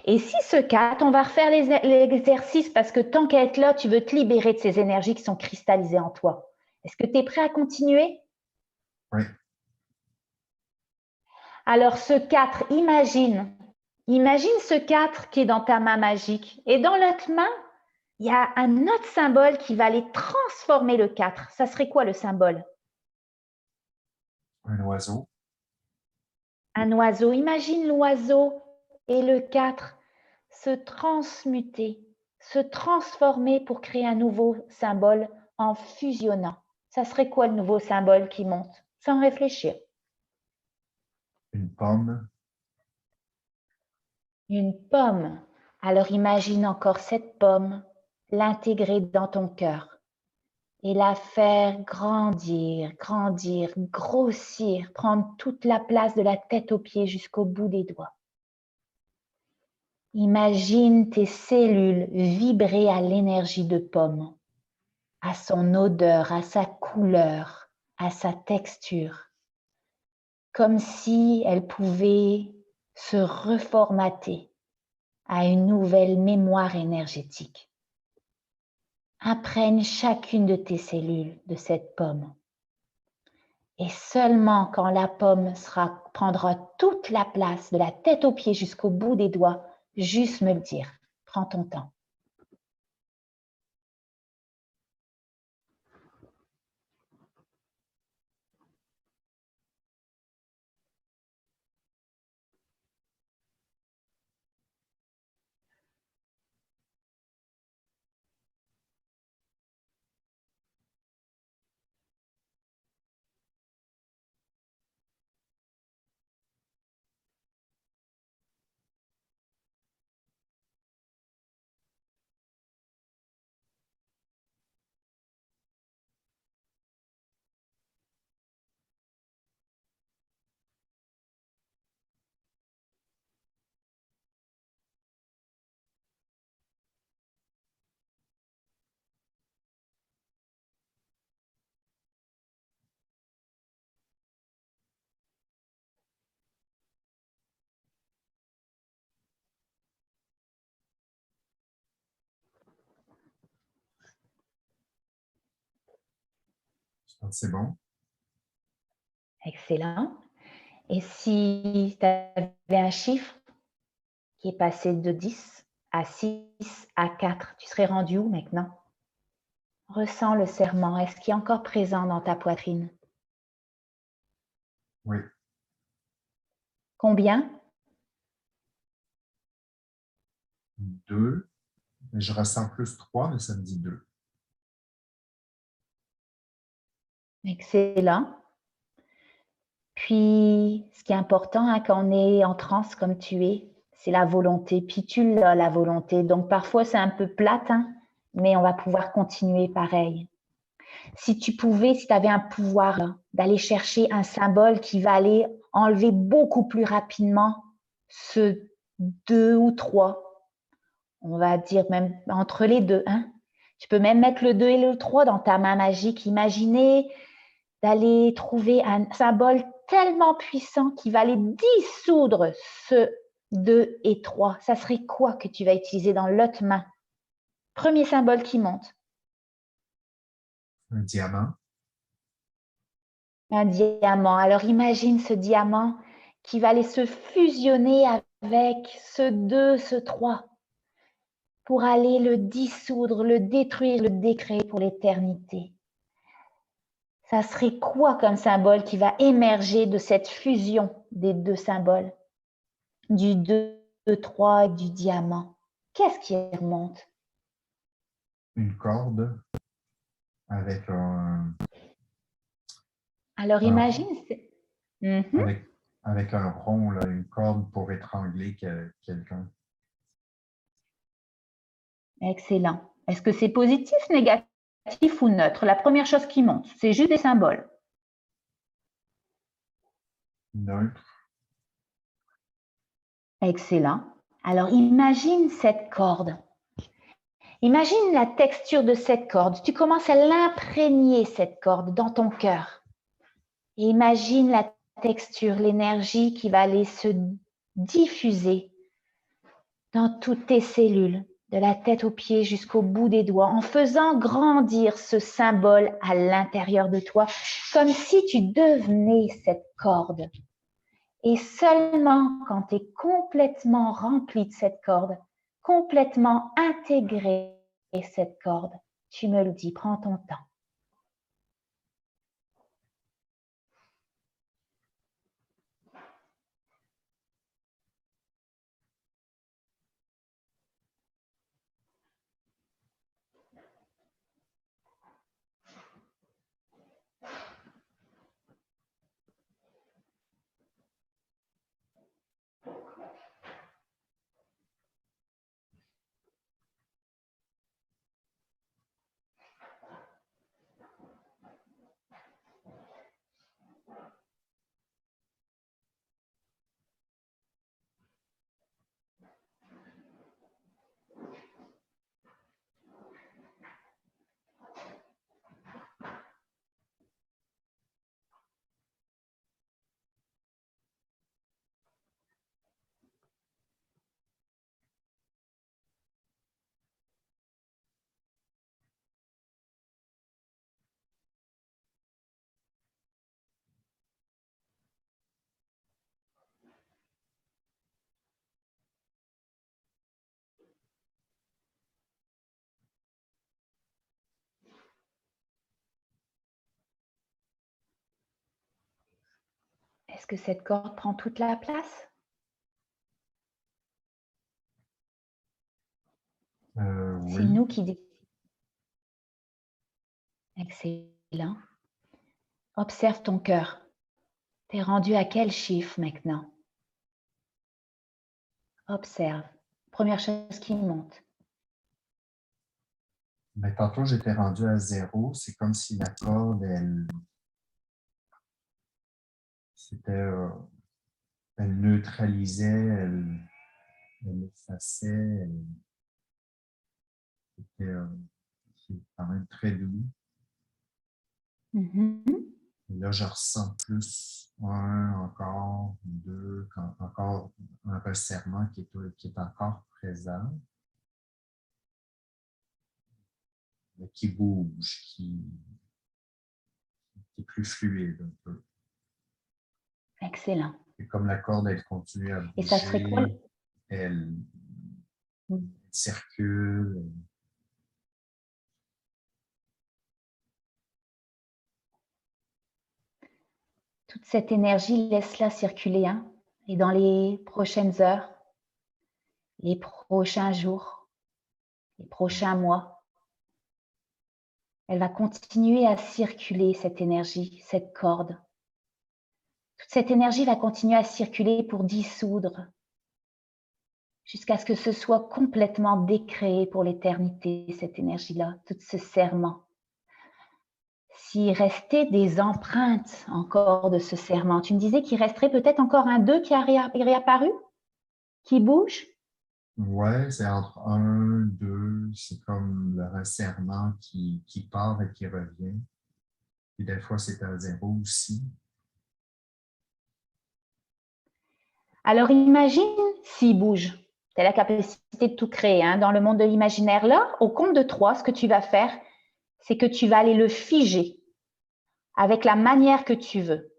Et si ce 4, on va refaire l'exercice parce que tant qu'à être là, tu veux te libérer de ces énergies qui sont cristallisées en toi. Est-ce que tu es prêt à continuer? Oui. Alors ce 4, imagine ce 4 qui est dans ta main magique. Et dans l'autre main, il y a un autre symbole qui va aller transformer le 4. Ça serait quoi le symbole? Un oiseau. Un oiseau. Imagine l'oiseau et le 4 se transmuter, se transformer pour créer un nouveau symbole en fusionnant. Ça serait quoi le nouveau symbole qui monte? Sans réfléchir. Une pomme. Une pomme. Alors imagine encore cette pomme, l'intégrer dans ton cœur et la faire grandir, grandir, grossir, prendre toute la place de la tête aux pieds jusqu'au bout des doigts. Imagine tes cellules vibrer à l'énergie de pomme, à son odeur, à sa couleur, à sa texture, comme si elles pouvaient se reformater à une nouvelle mémoire énergétique. Imprègne chacune de tes cellules de cette pomme Et seulement quand la pomme prendra toute la place, de la tête aux pieds jusqu'au bout des doigts, juste me le dire. Prends ton temps. C'est bon. Excellent. Et si tu avais un chiffre qui est passé de 10 à 6 à 4, tu serais rendu où maintenant? Ressens le serrement. Est-ce qu'il est encore présent dans ta poitrine? Oui. Combien? 2. Mais je ressens plus 3, mais ça me dit 2. Excellent. Puis, ce qui est important quand on est en transe comme tu es, c'est la volonté. Puis tu l'as, la volonté. Donc, parfois, c'est un peu plate, mais on va pouvoir continuer pareil. Si tu avais un pouvoir d'aller chercher un symbole qui va aller enlever beaucoup plus rapidement ce 2 ou 3, on va dire même entre les deux. Tu peux même mettre le 2 et le 3 dans ta main magique. Imaginez d'aller trouver un symbole tellement puissant qui va aller dissoudre ce 2 et 3. Ça serait quoi que tu vas utiliser dans l'autre main? Premier symbole qui monte. Un diamant. Un diamant. Alors imagine ce diamant qui va aller se fusionner avec ce 2, ce 3 pour aller le dissoudre, le détruire, le décréer pour l'éternité. Ça serait quoi comme symbole qui va émerger de cette fusion des deux symboles, du 2, 3 et du diamant? Qu'est-ce qui remonte? Une corde avec Alors imagine, avec un rond, là, une corde pour étrangler quelqu'un. Excellent. Est-ce que c'est positif, négatif ou neutre? La première chose qui monte, c'est juste des symboles. Neutre. Excellent. Alors imagine cette corde. Imagine la texture de cette corde. Tu commences à l'imprégner, cette corde, dans ton cœur. Et imagine la texture, l'énergie qui va aller se diffuser dans toutes tes cellules, de la tête aux pieds jusqu'au bout des doigts, en faisant grandir ce symbole à l'intérieur de toi, comme si tu devenais cette corde. Et seulement quand tu es complètement rempli de cette corde, complètement intégré cette corde, tu me le dis, prends ton temps. Est-ce que cette corde prend toute la place? C'est Oui. nous qui décidons. Excellent. Observe ton cœur. T'es rendu à quel chiffre maintenant? Observe. Première chose qui monte. Mais tantôt, j'étais rendu à 0. C'est comme si la corde, elle neutralisait, elle effaçait, c'est quand même très doux. Et là, je ressens plus encore, deux, encore un resserrement qui est encore présent, mais qui bouge, qui est plus fluide un peu. Excellent. Et comme la corde, elle continue à Et ça serait quoi? bouger, elle circule. Toute cette énergie, laisse-la circuler. Hein? Et dans les prochaines heures, les prochains jours, les prochains mois, elle va continuer à circuler, cette énergie, cette corde. Toute cette énergie va continuer à circuler pour dissoudre, jusqu'à ce que ce soit complètement décréé pour l'éternité, cette énergie-là, tout ce serment. S'il restait des empreintes encore de ce serment, tu me disais qu'il resterait peut-être encore un 2 qui a réapparu, qui bouge? Ouais, c'est entre 1, 2, c'est comme le resserrement qui part et qui revient. Et des fois, c'est à 0 aussi. Alors imagine s'il bouge. Tu as la capacité de tout créer. Hein. Dans le monde de l'imaginaire, là, au compte de 3, ce que tu vas faire, c'est que tu vas aller le figer avec la manière que tu veux.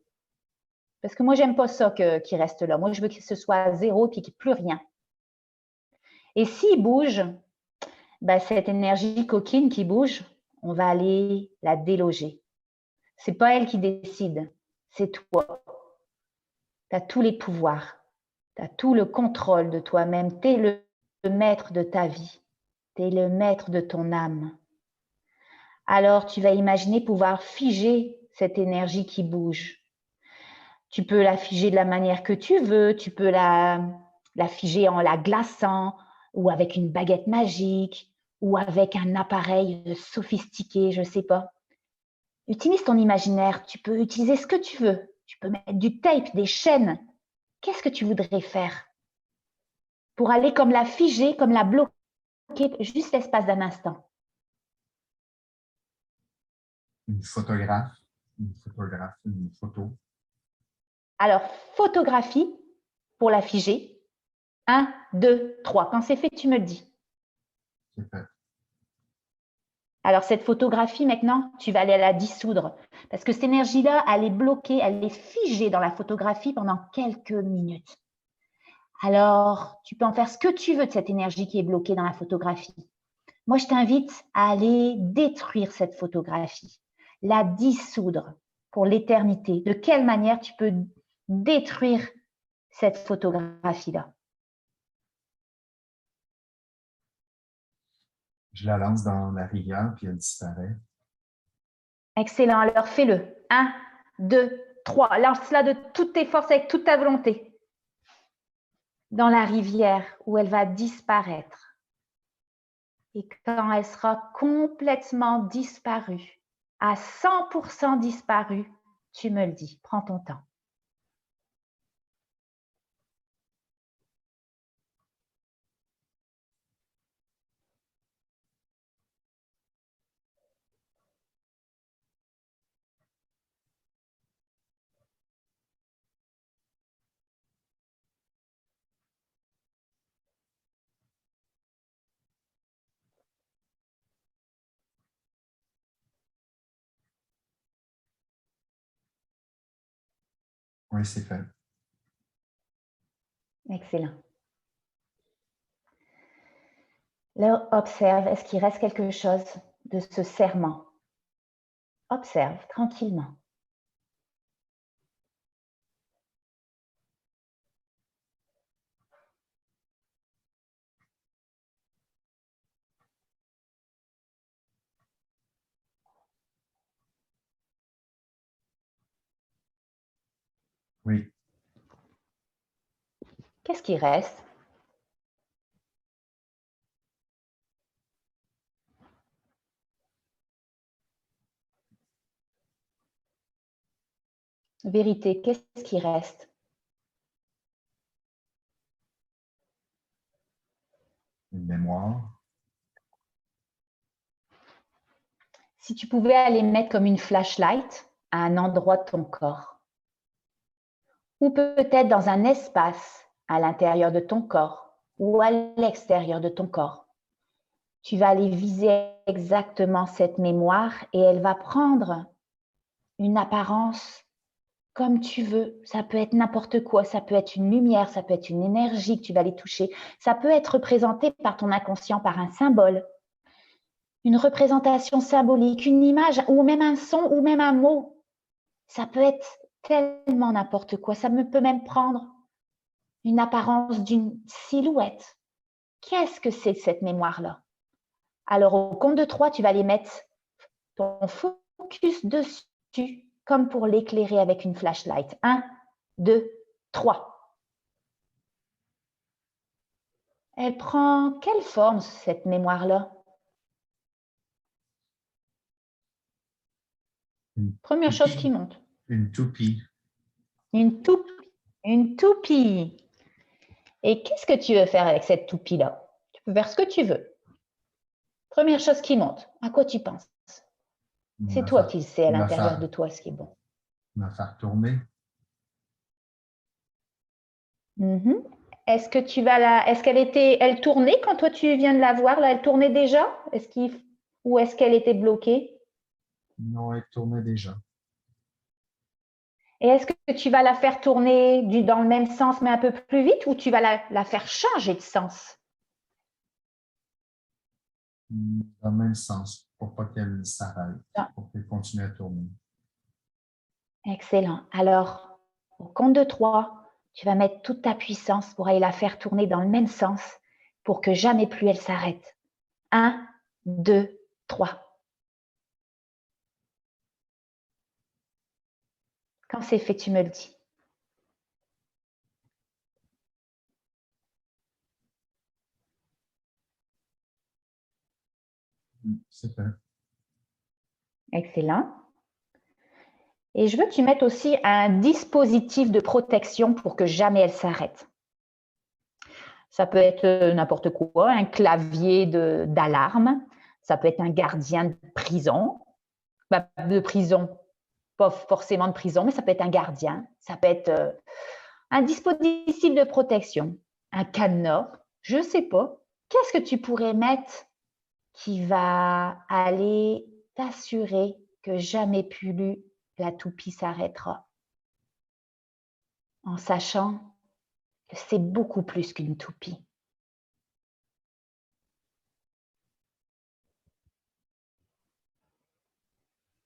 Parce que moi, j'aime pas ça qu'il reste là. Moi, je veux que ce soit 0 et qu'il n'y ait plus rien. Et s'il bouge, ben, cette énergie coquine qui bouge, on va aller la déloger. C'est pas elle qui décide, c'est toi. Tu as tous les pouvoirs, tu as tout le contrôle de toi-même. Tu es le maître de ta vie, tu es le maître de ton âme. Alors, tu vas imaginer pouvoir figer cette énergie qui bouge. Tu peux la figer de la manière que tu veux, tu peux la figer en la glaçant ou avec une baguette magique ou avec un appareil sophistiqué, je ne sais pas. Utilise ton imaginaire, tu peux utiliser ce que tu veux. Tu peux mettre du tape, des chaînes. Qu'est-ce que tu voudrais faire pour aller comme la figer, comme la bloquer, juste l'espace d'un instant? Une photographe, une photo. Alors, photographie pour la figer. 1, 2, 3. Quand c'est fait, tu me le dis. C'est fait. Alors, cette photographie, maintenant, tu vas aller la dissoudre. Parce que cette énergie-là, elle est bloquée, elle est figée dans la photographie pendant quelques minutes. Alors, tu peux en faire ce que tu veux de cette énergie qui est bloquée dans la photographie. Moi, je t'invite à aller détruire cette photographie, la dissoudre pour l'éternité. De quelle manière tu peux détruire cette photographie-là? Je la lance dans la rivière, puis elle disparaît. Excellent, alors fais-le. 1, 2, 3. Lance-la de toutes tes forces, avec toute ta volonté. Dans la rivière où elle va disparaître. Et quand elle sera complètement disparue, à 100% disparue, tu me le dis. Prends ton temps. Oui, c'est fait. Excellent. Là, observe, est-ce qu'il reste quelque chose de ce serment? Observe tranquillement. Oui. Qu'est-ce qui reste? Vérité, qu'est-ce qui reste? Une mémoire. Si tu pouvais aller mettre comme une flashlight à un endroit de ton corps, ou peut-être dans un espace à l'intérieur de ton corps ou à l'extérieur de ton corps, tu vas aller viser exactement cette mémoire et elle va prendre une apparence comme tu veux. Ça peut être n'importe quoi, ça peut être une lumière, ça peut être une énergie que tu vas aller toucher. Ça peut être représenté par ton inconscient, par un symbole, une représentation symbolique, une image ou même un son ou même un mot. Ça peut être tellement n'importe quoi. Ça peut même prendre une apparence d'une silhouette. Qu'est-ce que c'est cette mémoire-là? Alors, au compte de 3, tu vas aller mettre ton focus dessus, comme pour l'éclairer avec une flashlight. 1, 2, 3. Elle prend quelle forme, cette mémoire-là? Première chose qui monte. Une toupie. Une toupie. Une toupie. Et qu'est-ce que tu veux faire avec cette toupie-là? Tu peux faire ce que tu veux. Première chose qui monte. À quoi tu penses? C'est toi qui le sais à l'intérieur de toi ce qui est bon. Va faire tourner. Est-ce que tu vas est-ce elle tournait quand toi tu viens de la voir là? Elle tournait déjà? Ou est-ce qu'elle était bloquée? Non, elle tournait déjà. Et est-ce que tu vas la faire tourner dans le même sens mais un peu plus vite ou tu vas la faire changer de sens? Dans le même sens, pour pas qu'elle s'arrête, pour qu'elle continue à tourner. Excellent. Alors, au compte de 3, tu vas mettre toute ta puissance pour aller la faire tourner dans le même sens pour que jamais plus elle s'arrête. 1, 2, 3. Quand c'est fait, tu me le dis. C'est fait. Excellent. Et je veux que tu mettes aussi un dispositif de protection pour que jamais elle s'arrête. Ça peut être n'importe quoi, un clavier d'alarme, ça peut être un gardien de prison, pas forcément de prison, mais ça peut être un gardien, ça peut être un dispositif de protection, un cadenas, je ne sais pas. Qu'est-ce que tu pourrais mettre qui va aller t'assurer que jamais plus la toupie s'arrêtera, en sachant que c'est beaucoup plus qu'une toupie.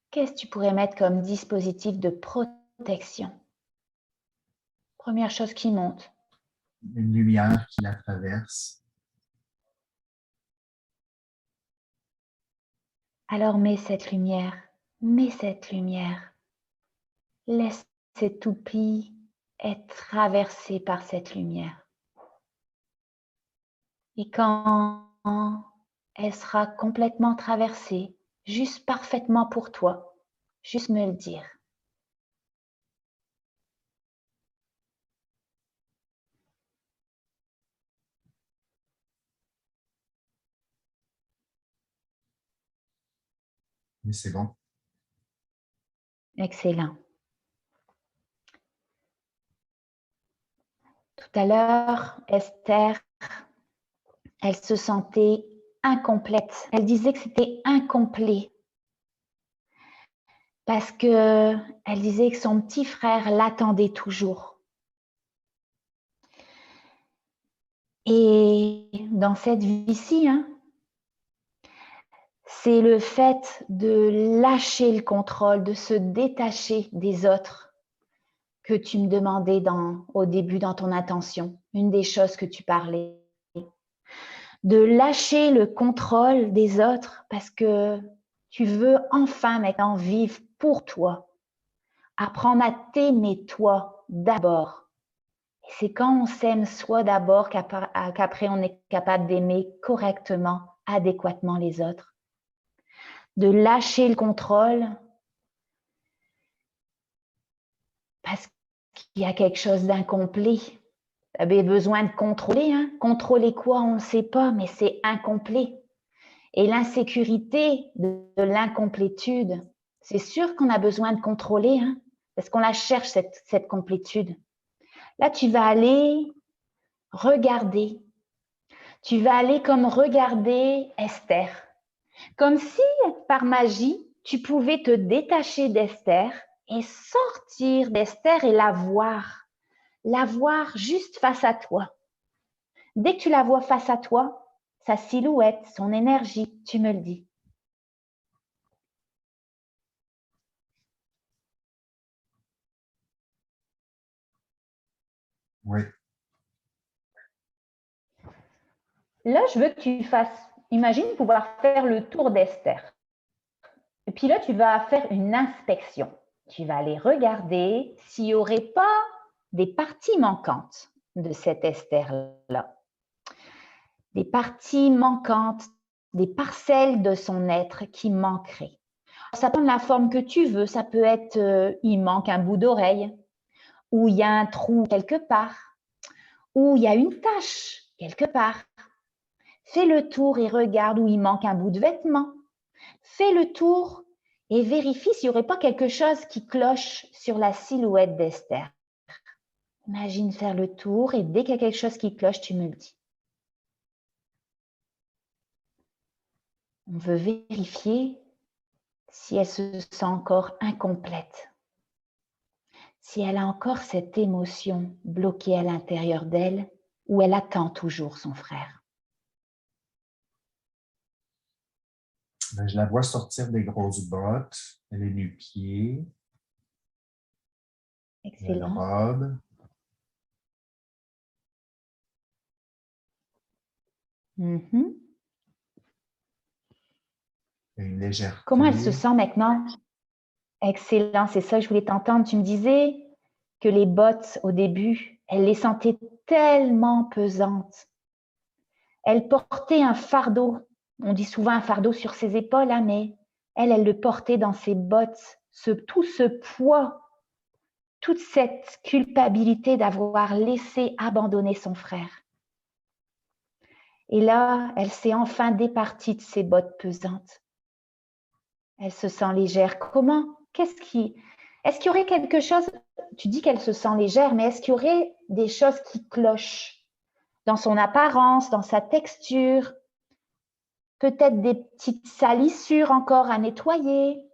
Qu'est-ce que tu pourrais mettre comme dispositif de protection? Première chose qui monte. Une lumière qui la traverse. Alors mets cette lumière. Laisse cette toupie être traversée par cette lumière. Et quand elle sera complètement traversée, juste parfaitement pour toi, juste me le dire. Mais c'est bon. Excellent. Tout à l'heure, Esther, elle se sentait incomplète. Elle disait que c'était incomplet. Parce qu'elle disait que son petit frère l'attendait toujours. Et dans cette vie-ci, c'est le fait de lâcher le contrôle, de se détacher des autres que tu me demandais au début dans ton intention, une des choses que tu parlais. De lâcher le contrôle des autres parce que tu veux enfin maintenant vivre pour toi, apprendre à t'aimer toi d'abord. Et c'est quand on s'aime soi d'abord qu'après on est capable d'aimer correctement, adéquatement les autres. De lâcher le contrôle parce qu'il y a quelque chose d'incomplet. Tu avais besoin de contrôler. Hein? Contrôler quoi? On ne sait pas, mais c'est incomplet. Et l'insécurité de l'incomplétude, c'est sûr qu'on a besoin de contrôler, hein? Parce qu'on la cherche, cette complétude. Là, tu vas aller regarder. Tu vas aller comme regarder Esther. Comme si, par magie, tu pouvais te détacher d'Esther et sortir d'Esther et la voir juste face à toi. Dès que tu la vois face à toi, sa silhouette, son énergie, tu me le dis. Oui. Là, je veux que tu fasses, imagine pouvoir faire le tour d'Esther. Et puis là, tu vas faire une inspection. Tu vas aller regarder s'il n'y aurait pas des parties manquantes de cette Esther-là. Des parties manquantes, des parcelles de son être qui manqueraient. Ça prend la forme que tu veux. Ça peut être, il manque un bout d'oreille, ou il y a un trou quelque part, ou il y a une tache quelque part. Fais le tour et regarde où il manque un bout de vêtement. Fais le tour et vérifie s'il n'y aurait pas quelque chose qui cloche sur la silhouette d'Esther. Imagine faire le tour et dès qu'il y a quelque chose qui cloche, tu me le dis. On veut vérifier si elle se sent encore incomplète, si elle a encore cette émotion bloquée à l'intérieur d'elle ou elle attend toujours son frère. Ben, je la vois sortir des grosses bottes, elle est nu-pieds, une robe. Une légèreté. Comment elle se sent maintenant? Excellent, c'est ça que je voulais t'entendre. Tu me disais que les bottes, au début, elle les sentait tellement pesantes. Elle portait un fardeau. On dit souvent un fardeau sur ses épaules, hein, mais elle le portait dans ses bottes. Tout ce poids, toute cette culpabilité d'avoir laissé abandonner son frère. Et là, elle s'est enfin départie de ses bottes pesantes. Elle se sent légère. Comment? Est-ce qu'il y aurait quelque chose? Tu dis qu'elle se sent légère, mais est-ce qu'il y aurait des choses qui clochent dans son apparence, dans sa texture? Peut-être des petites salissures encore à nettoyer,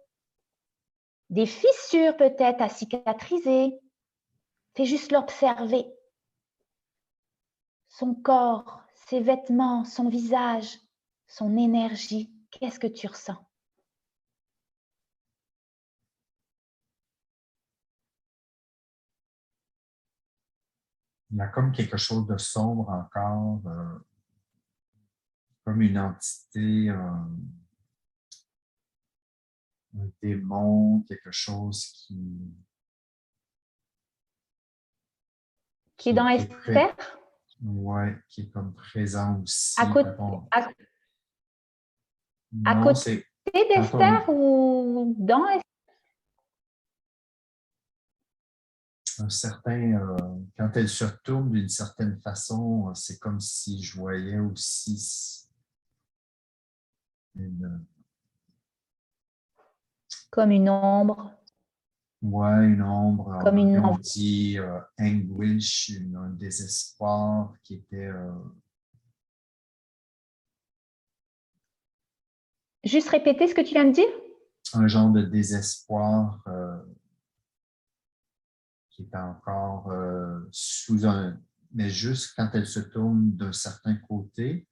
des fissures peut-être à cicatriser. Fais juste l'observer. Son corps, ses vêtements, son visage, son énergie. Qu'est-ce que tu ressens? Il y a comme quelque chose de sombre encore, comme une entité, un démon, quelque chose qui est dans Esther? Oui, qui est comme présent aussi. À côté d'Esther ou dans Esther? Un certain, quand elle se tourne d'une certaine façon, c'est comme si je voyais aussi comme une ombre. Oui, une ombre. Comme une ombre. On dit anguish, un désespoir qui était. Juste répéter ce que tu viens de dire? Un genre de désespoir qui est encore sous un. Mais juste quand elle se tourne d'un certain côté,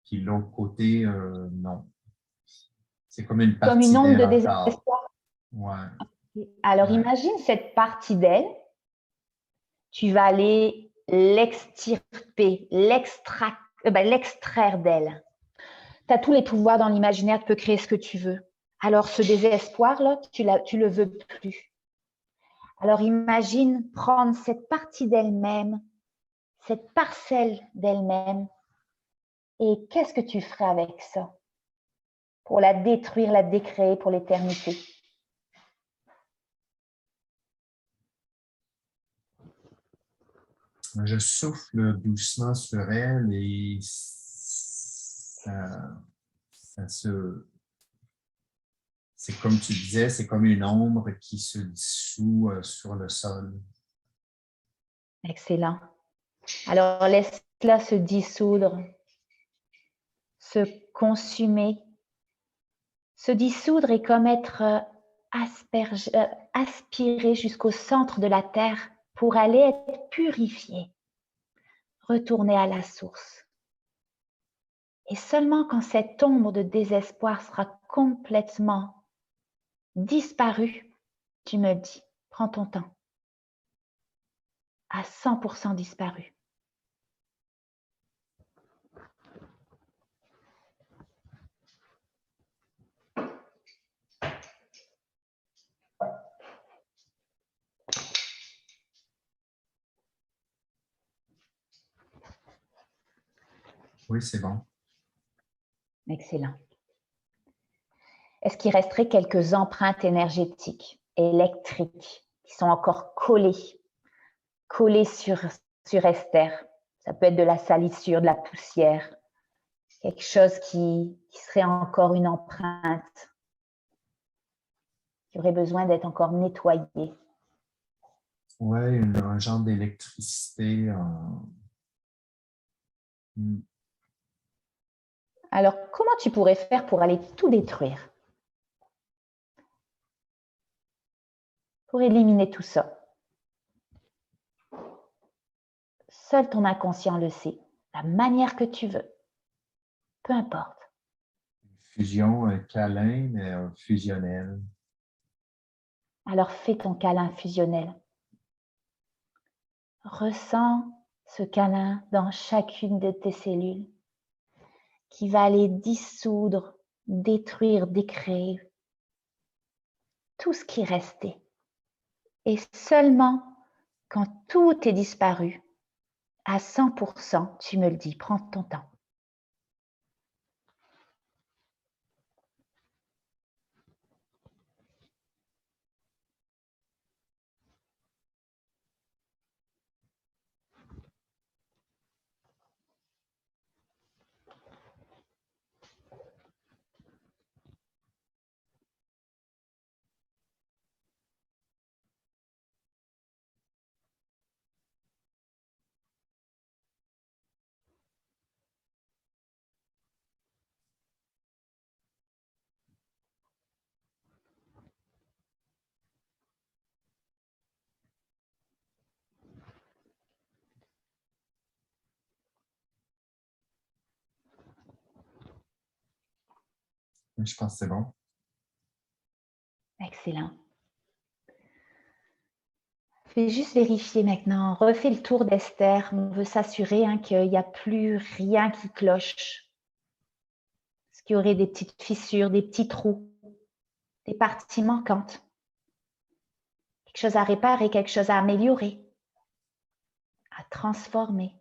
puis l'autre côté, non. C'est comme une partie. Comme une ombre de désespoir. Ouais. Alors, imagine cette partie d'elle. Tu vas aller l'extirper, l'extraire d'elle. Tu as tous les pouvoirs dans l'imaginaire, tu peux créer ce que tu veux. Alors, ce désespoir-là, tu le veux plus. Alors imagine prendre cette partie d'elle-même, cette parcelle d'elle-même, et qu'est-ce que tu ferais avec ça pour la détruire, la décréer pour l'éternité? Je souffle doucement sur elle et ça c'est comme tu disais, c'est comme une ombre qui se dissout sur le sol. Excellent. Alors laisse-la se dissoudre, se consumer. Se dissoudre est comme être aspiré jusqu'au centre de la terre pour aller être purifié, retourner à la source. Et seulement quand cette ombre de désespoir sera complètement disparue, tu me dis, prends ton temps, à 100% disparu. Oui, c'est bon. Excellent. Est-ce qu'il resterait quelques empreintes énergétiques, électriques, qui sont encore collées sur Esther? Ça peut être de la salissure, de la poussière, quelque chose qui serait encore une empreinte, qui aurait besoin d'être encore nettoyé. Oui, un genre d'électricité. Alors, comment tu pourrais faire pour aller tout détruire? Pour éliminer tout ça. Seul ton inconscient le sait, la manière que tu veux. Peu importe. Fusion, un câlin, mais fusionnel. Alors fais ton câlin fusionnel. Ressens ce câlin dans chacune de tes cellules qui va aller dissoudre, détruire, décréer tout ce qui restait. Et seulement quand tout est disparu, à 100%, tu me le dis, prends ton temps. Je pense que c'est bon. Excellent. Fais juste vérifier maintenant. Refais le tour d'Esther. On veut s'assurer qu'il n'y a plus rien qui cloche. Est-ce qu'il y aurait des petites fissures, des petits trous, des parties manquantes? Quelque chose à réparer, quelque chose à améliorer, à transformer.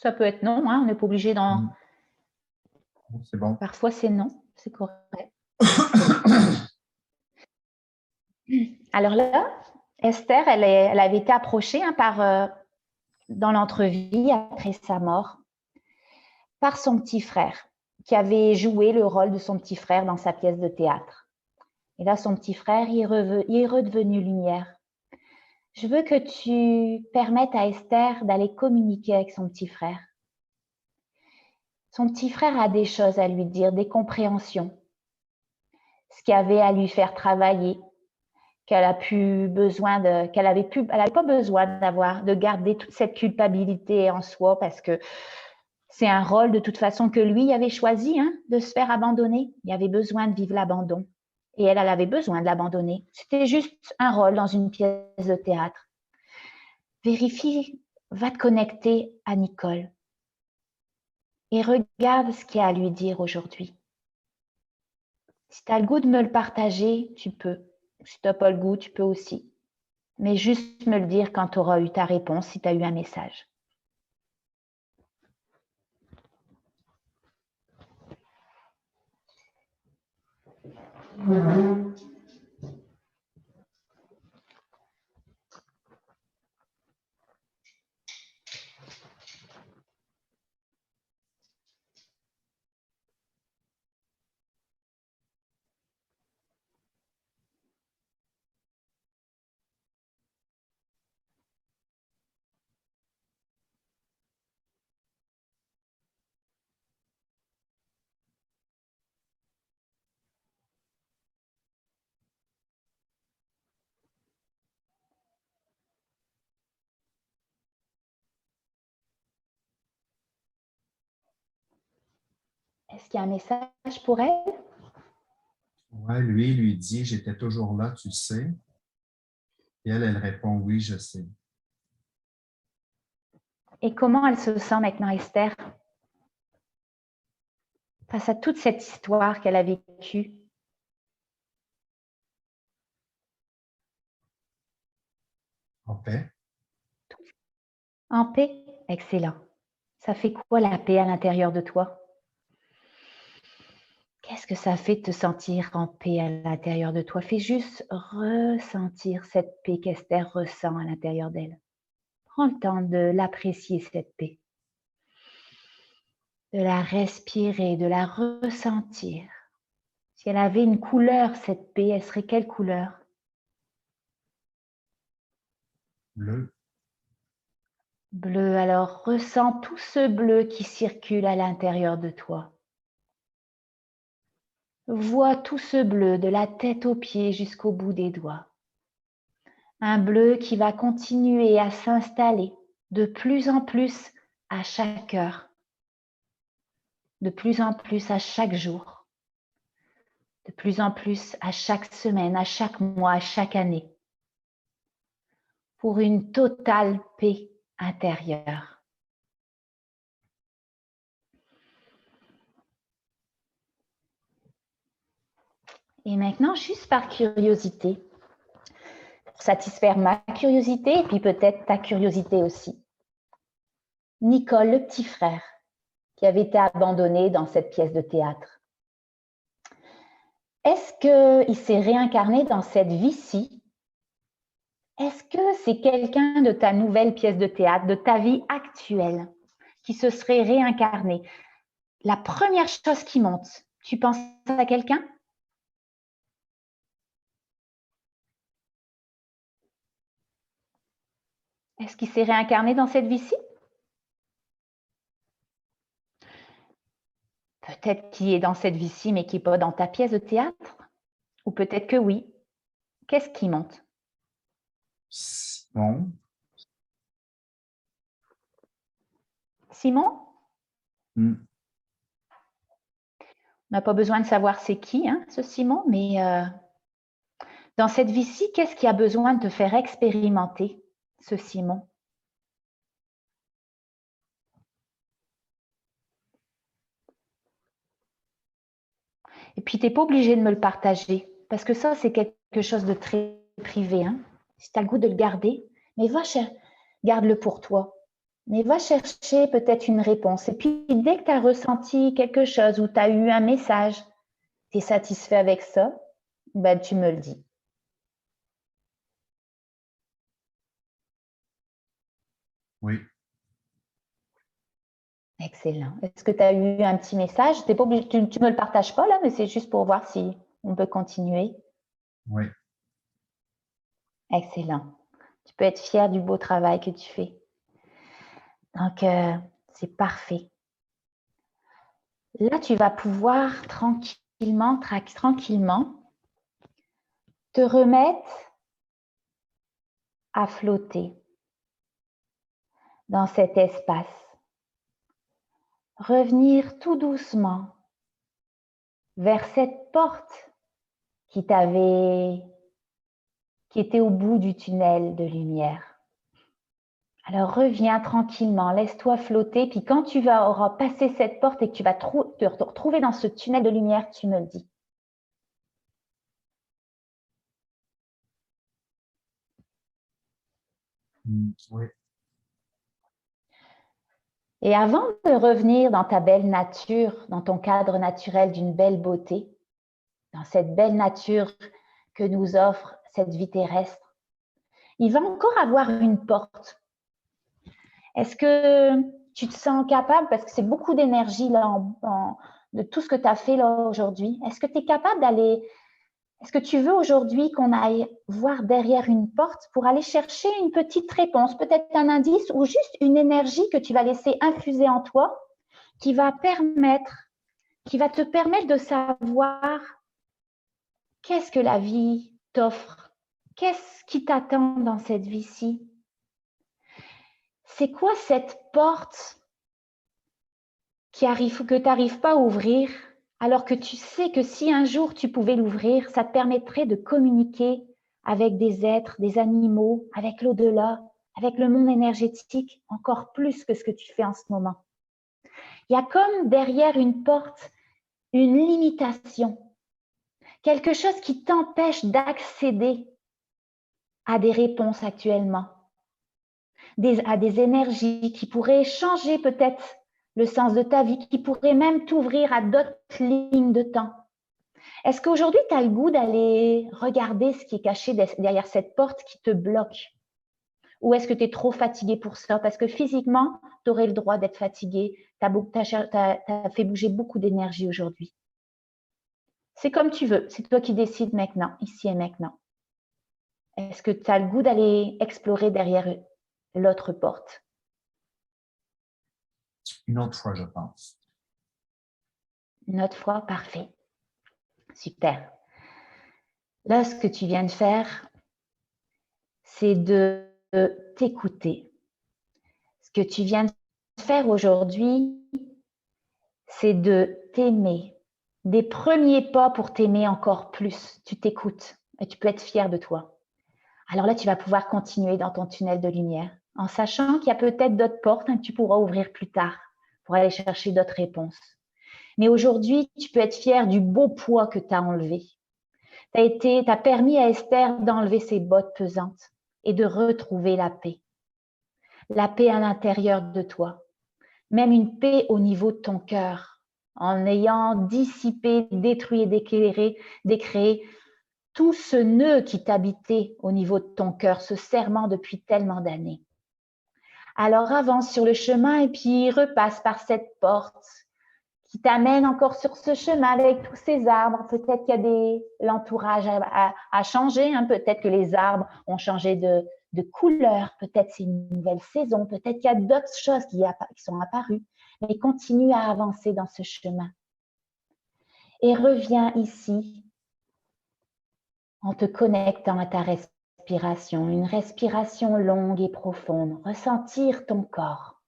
Ça peut être non, hein, on n'est pas obligé d'en... C'est bon. Parfois, c'est non, c'est correct. Alors là, Esther, elle avait été approchée dans l'entrevue après sa mort par son petit frère, qui avait joué le rôle de son petit frère dans sa pièce de théâtre. Et là, son petit frère, il est redevenu lumière. Je veux que tu permettes à Esther d'aller communiquer avec son petit frère. Son petit frère a des choses à lui dire, des compréhensions, ce qu'il y avait à lui faire travailler, qu'elle a pu besoin qu'elle avait pas besoin de garder toute cette culpabilité en soi parce que c'est un rôle de toute façon que lui avait choisi, hein, de se faire abandonner. Il avait besoin de vivre l'abandon. Et elle avait besoin de l'abandonner. C'était juste un rôle dans une pièce de théâtre. Vérifie, va te connecter à Nicole et regarde ce qu'il y a à lui dire aujourd'hui. Si tu as le goût de me le partager, tu peux. Si tu n'as pas le goût, tu peux aussi. Mais juste me le dire quand tu auras eu ta réponse, si tu as eu un message. Est-ce qu'il y a un message pour elle? Oui, lui dit, j'étais toujours là, tu le sais. Et elle répond, oui, je sais. Et comment elle se sent maintenant, Esther, face à toute cette histoire qu'elle a vécue? En paix. En paix? Excellent. Ça fait quoi la paix à l'intérieur de toi? Qu'est-ce que ça fait de te sentir en paix à l'intérieur de toi? Fais juste ressentir cette paix qu'Esther ressent à l'intérieur d'elle. Prends le temps de l'apprécier, cette paix. De la respirer, de la ressentir. Si elle avait une couleur, cette paix, elle serait quelle couleur? Bleu. Bleu, alors ressens tout ce bleu qui circule à l'intérieur de toi. Vois tout ce bleu de la tête aux pieds jusqu'au bout des doigts. Un bleu qui va continuer à s'installer de plus en plus à chaque heure, de plus en plus à chaque jour, de plus en plus à chaque semaine, à chaque mois, à chaque année, pour une totale paix intérieure. Et maintenant, juste par curiosité, pour satisfaire ma curiosité et puis peut-être ta curiosité aussi. Nicole, le petit frère, qui avait été abandonné dans cette pièce de théâtre. Est-ce qu'il s'est réincarné dans cette vie-ci? Est-ce que c'est quelqu'un de ta nouvelle pièce de théâtre, de ta vie actuelle, qui se serait réincarné? La première chose qui monte, tu penses à quelqu'un? Est-ce qu'il s'est réincarné dans cette vie-ci? Peut-être qu'il est dans cette vie-ci, mais qui n'est pas dans ta pièce de théâtre. Ou peut-être que oui. Qu'est-ce qui monte? Simon. Simon? Mm. On n'a pas besoin de savoir c'est qui, hein, ce Simon, mais dans cette vie-ci, qu'est-ce qui a besoin de te faire expérimenter, ce Simon? Et puis, tu n'es pas obligé de me le partager, parce que ça, c'est quelque chose de très privé. Hein. Si tu as le goût de le garder, mais garde-le pour toi. Mais va chercher peut-être une réponse. Et puis, dès que tu as ressenti quelque chose ou tu as eu un message, tu es satisfait avec ça, ben, tu me le dis. Oui. Excellent. Est-ce que tu as eu un petit message? T'es pas obligé, tu ne me le partages pas là, mais c'est juste pour voir si on peut continuer. Oui. Excellent. Tu peux être fier du beau travail que tu fais. Donc, c'est parfait. Là, tu vas pouvoir tranquillement te remettre à flotter dans cet espace. Revenir tout doucement vers cette porte qui était au bout du tunnel de lumière. Alors reviens tranquillement, laisse-toi flotter, puis quand tu auras passé cette porte et que tu vas te retrouver dans ce tunnel de lumière, tu me le dis. Oui. Et avant de revenir dans ta belle nature, dans ton cadre naturel d'une belle beauté, dans cette belle nature que nous offre cette vie terrestre, il va encore avoir une porte. Est-ce que tu te sens capable, parce que c'est beaucoup d'énergie là de tout ce que tu as fait là aujourd'hui, est-ce que tu es capable d'aller, est-ce que tu veux aujourd'hui qu'on aille voir derrière une porte pour aller chercher une petite réponse, peut-être un indice ou juste une énergie que tu vas laisser infuser en toi qui va te permettre de savoir qu'est-ce que la vie t'offre, qu'est-ce qui t'attend dans cette vie-ci. C'est quoi cette porte que tu n'arrives pas à ouvrir, alors que tu sais que si un jour tu pouvais l'ouvrir, ça te permettrait de communiquer avec des êtres, des animaux, avec l'au-delà, avec le monde énergétique, encore plus que ce que tu fais en ce moment. Il y a comme derrière une porte une limitation, quelque chose qui t'empêche d'accéder à des réponses actuellement, à des énergies qui pourraient changer peut-être le sens de ta vie, qui pourrait même t'ouvrir à d'autres lignes de temps. Est-ce qu'aujourd'hui, tu as le goût d'aller regarder ce qui est caché derrière cette porte qui te bloque? Ou est-ce que tu es trop fatigué pour ça? Parce que physiquement, tu aurais le droit d'être fatigué. Tu as fait bouger beaucoup d'énergie aujourd'hui. C'est comme tu veux. C'est toi qui décides maintenant, ici et maintenant. Est-ce que tu as le goût d'aller explorer derrière l'autre porte? Une autre fois, je pense. Une autre fois, parfait. Super. Là, ce que tu viens de faire, c'est de t'écouter. Ce que tu viens de faire aujourd'hui, c'est de t'aimer. Des premiers pas pour t'aimer encore plus. Tu t'écoutes et tu peux être fier de toi. Alors là, tu vas pouvoir continuer dans ton tunnel de lumière en sachant qu'il y a peut-être d'autres portes que tu pourras ouvrir plus tard pour aller chercher d'autres réponses. Mais aujourd'hui, tu peux être fier du beau poids que tu as enlevé. Tu as permis à Esther d'enlever ses bottes pesantes et de retrouver la paix. La paix à l'intérieur de toi, même une paix au niveau de ton cœur, en ayant dissipé, détruit et décréé tout ce nœud qui t'habitait au niveau de ton cœur, ce serment depuis tellement d'années. Alors avance sur le chemin et puis repasse par cette porte qui t'amène encore sur ce chemin avec tous ces arbres. Peut-être qu'il y a l'entourage à changer, hein. Peut-être que les arbres ont changé de couleur, peut-être c'est une nouvelle saison, peut-être qu'il y a d'autres choses qui sont apparues, mais continue à avancer dans ce chemin. Et reviens ici en te connectant à ta respiration, une respiration longue et profonde. Ressentir ton corps,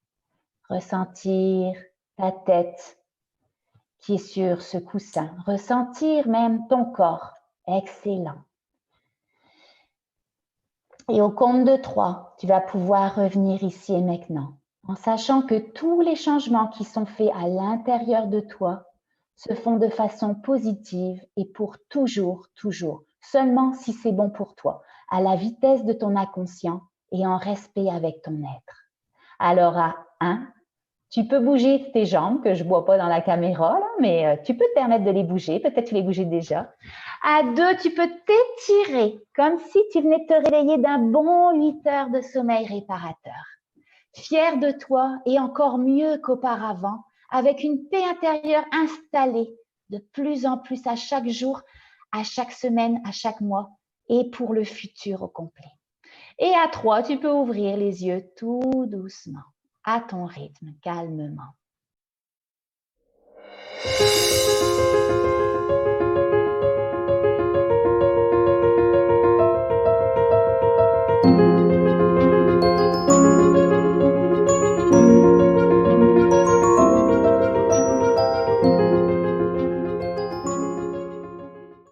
ressentir ta tête qui est sur ce coussin, ressentir même ton corps. Excellent. Et au compte de 3, tu vas pouvoir revenir ici et maintenant, en sachant que tous les changements qui sont faits à l'intérieur de toi se font de façon positive et pour toujours, toujours, seulement si c'est bon pour toi, à la vitesse de ton inconscient et en respect avec ton être. Alors à 1, tu peux bouger tes jambes, que je ne vois pas dans la caméra, là, mais tu peux te permettre de les bouger. Peut-être tu les bougeais déjà. À 2, tu peux t'étirer comme si tu venais de te réveiller d'un bon 8 heures de sommeil réparateur. Fier de toi et encore mieux qu'auparavant, avec une paix intérieure installée de plus en plus à chaque jour, à chaque semaine, à chaque mois et pour le futur au complet. Et à 3, tu peux ouvrir les yeux tout doucement, à ton rythme, calmement.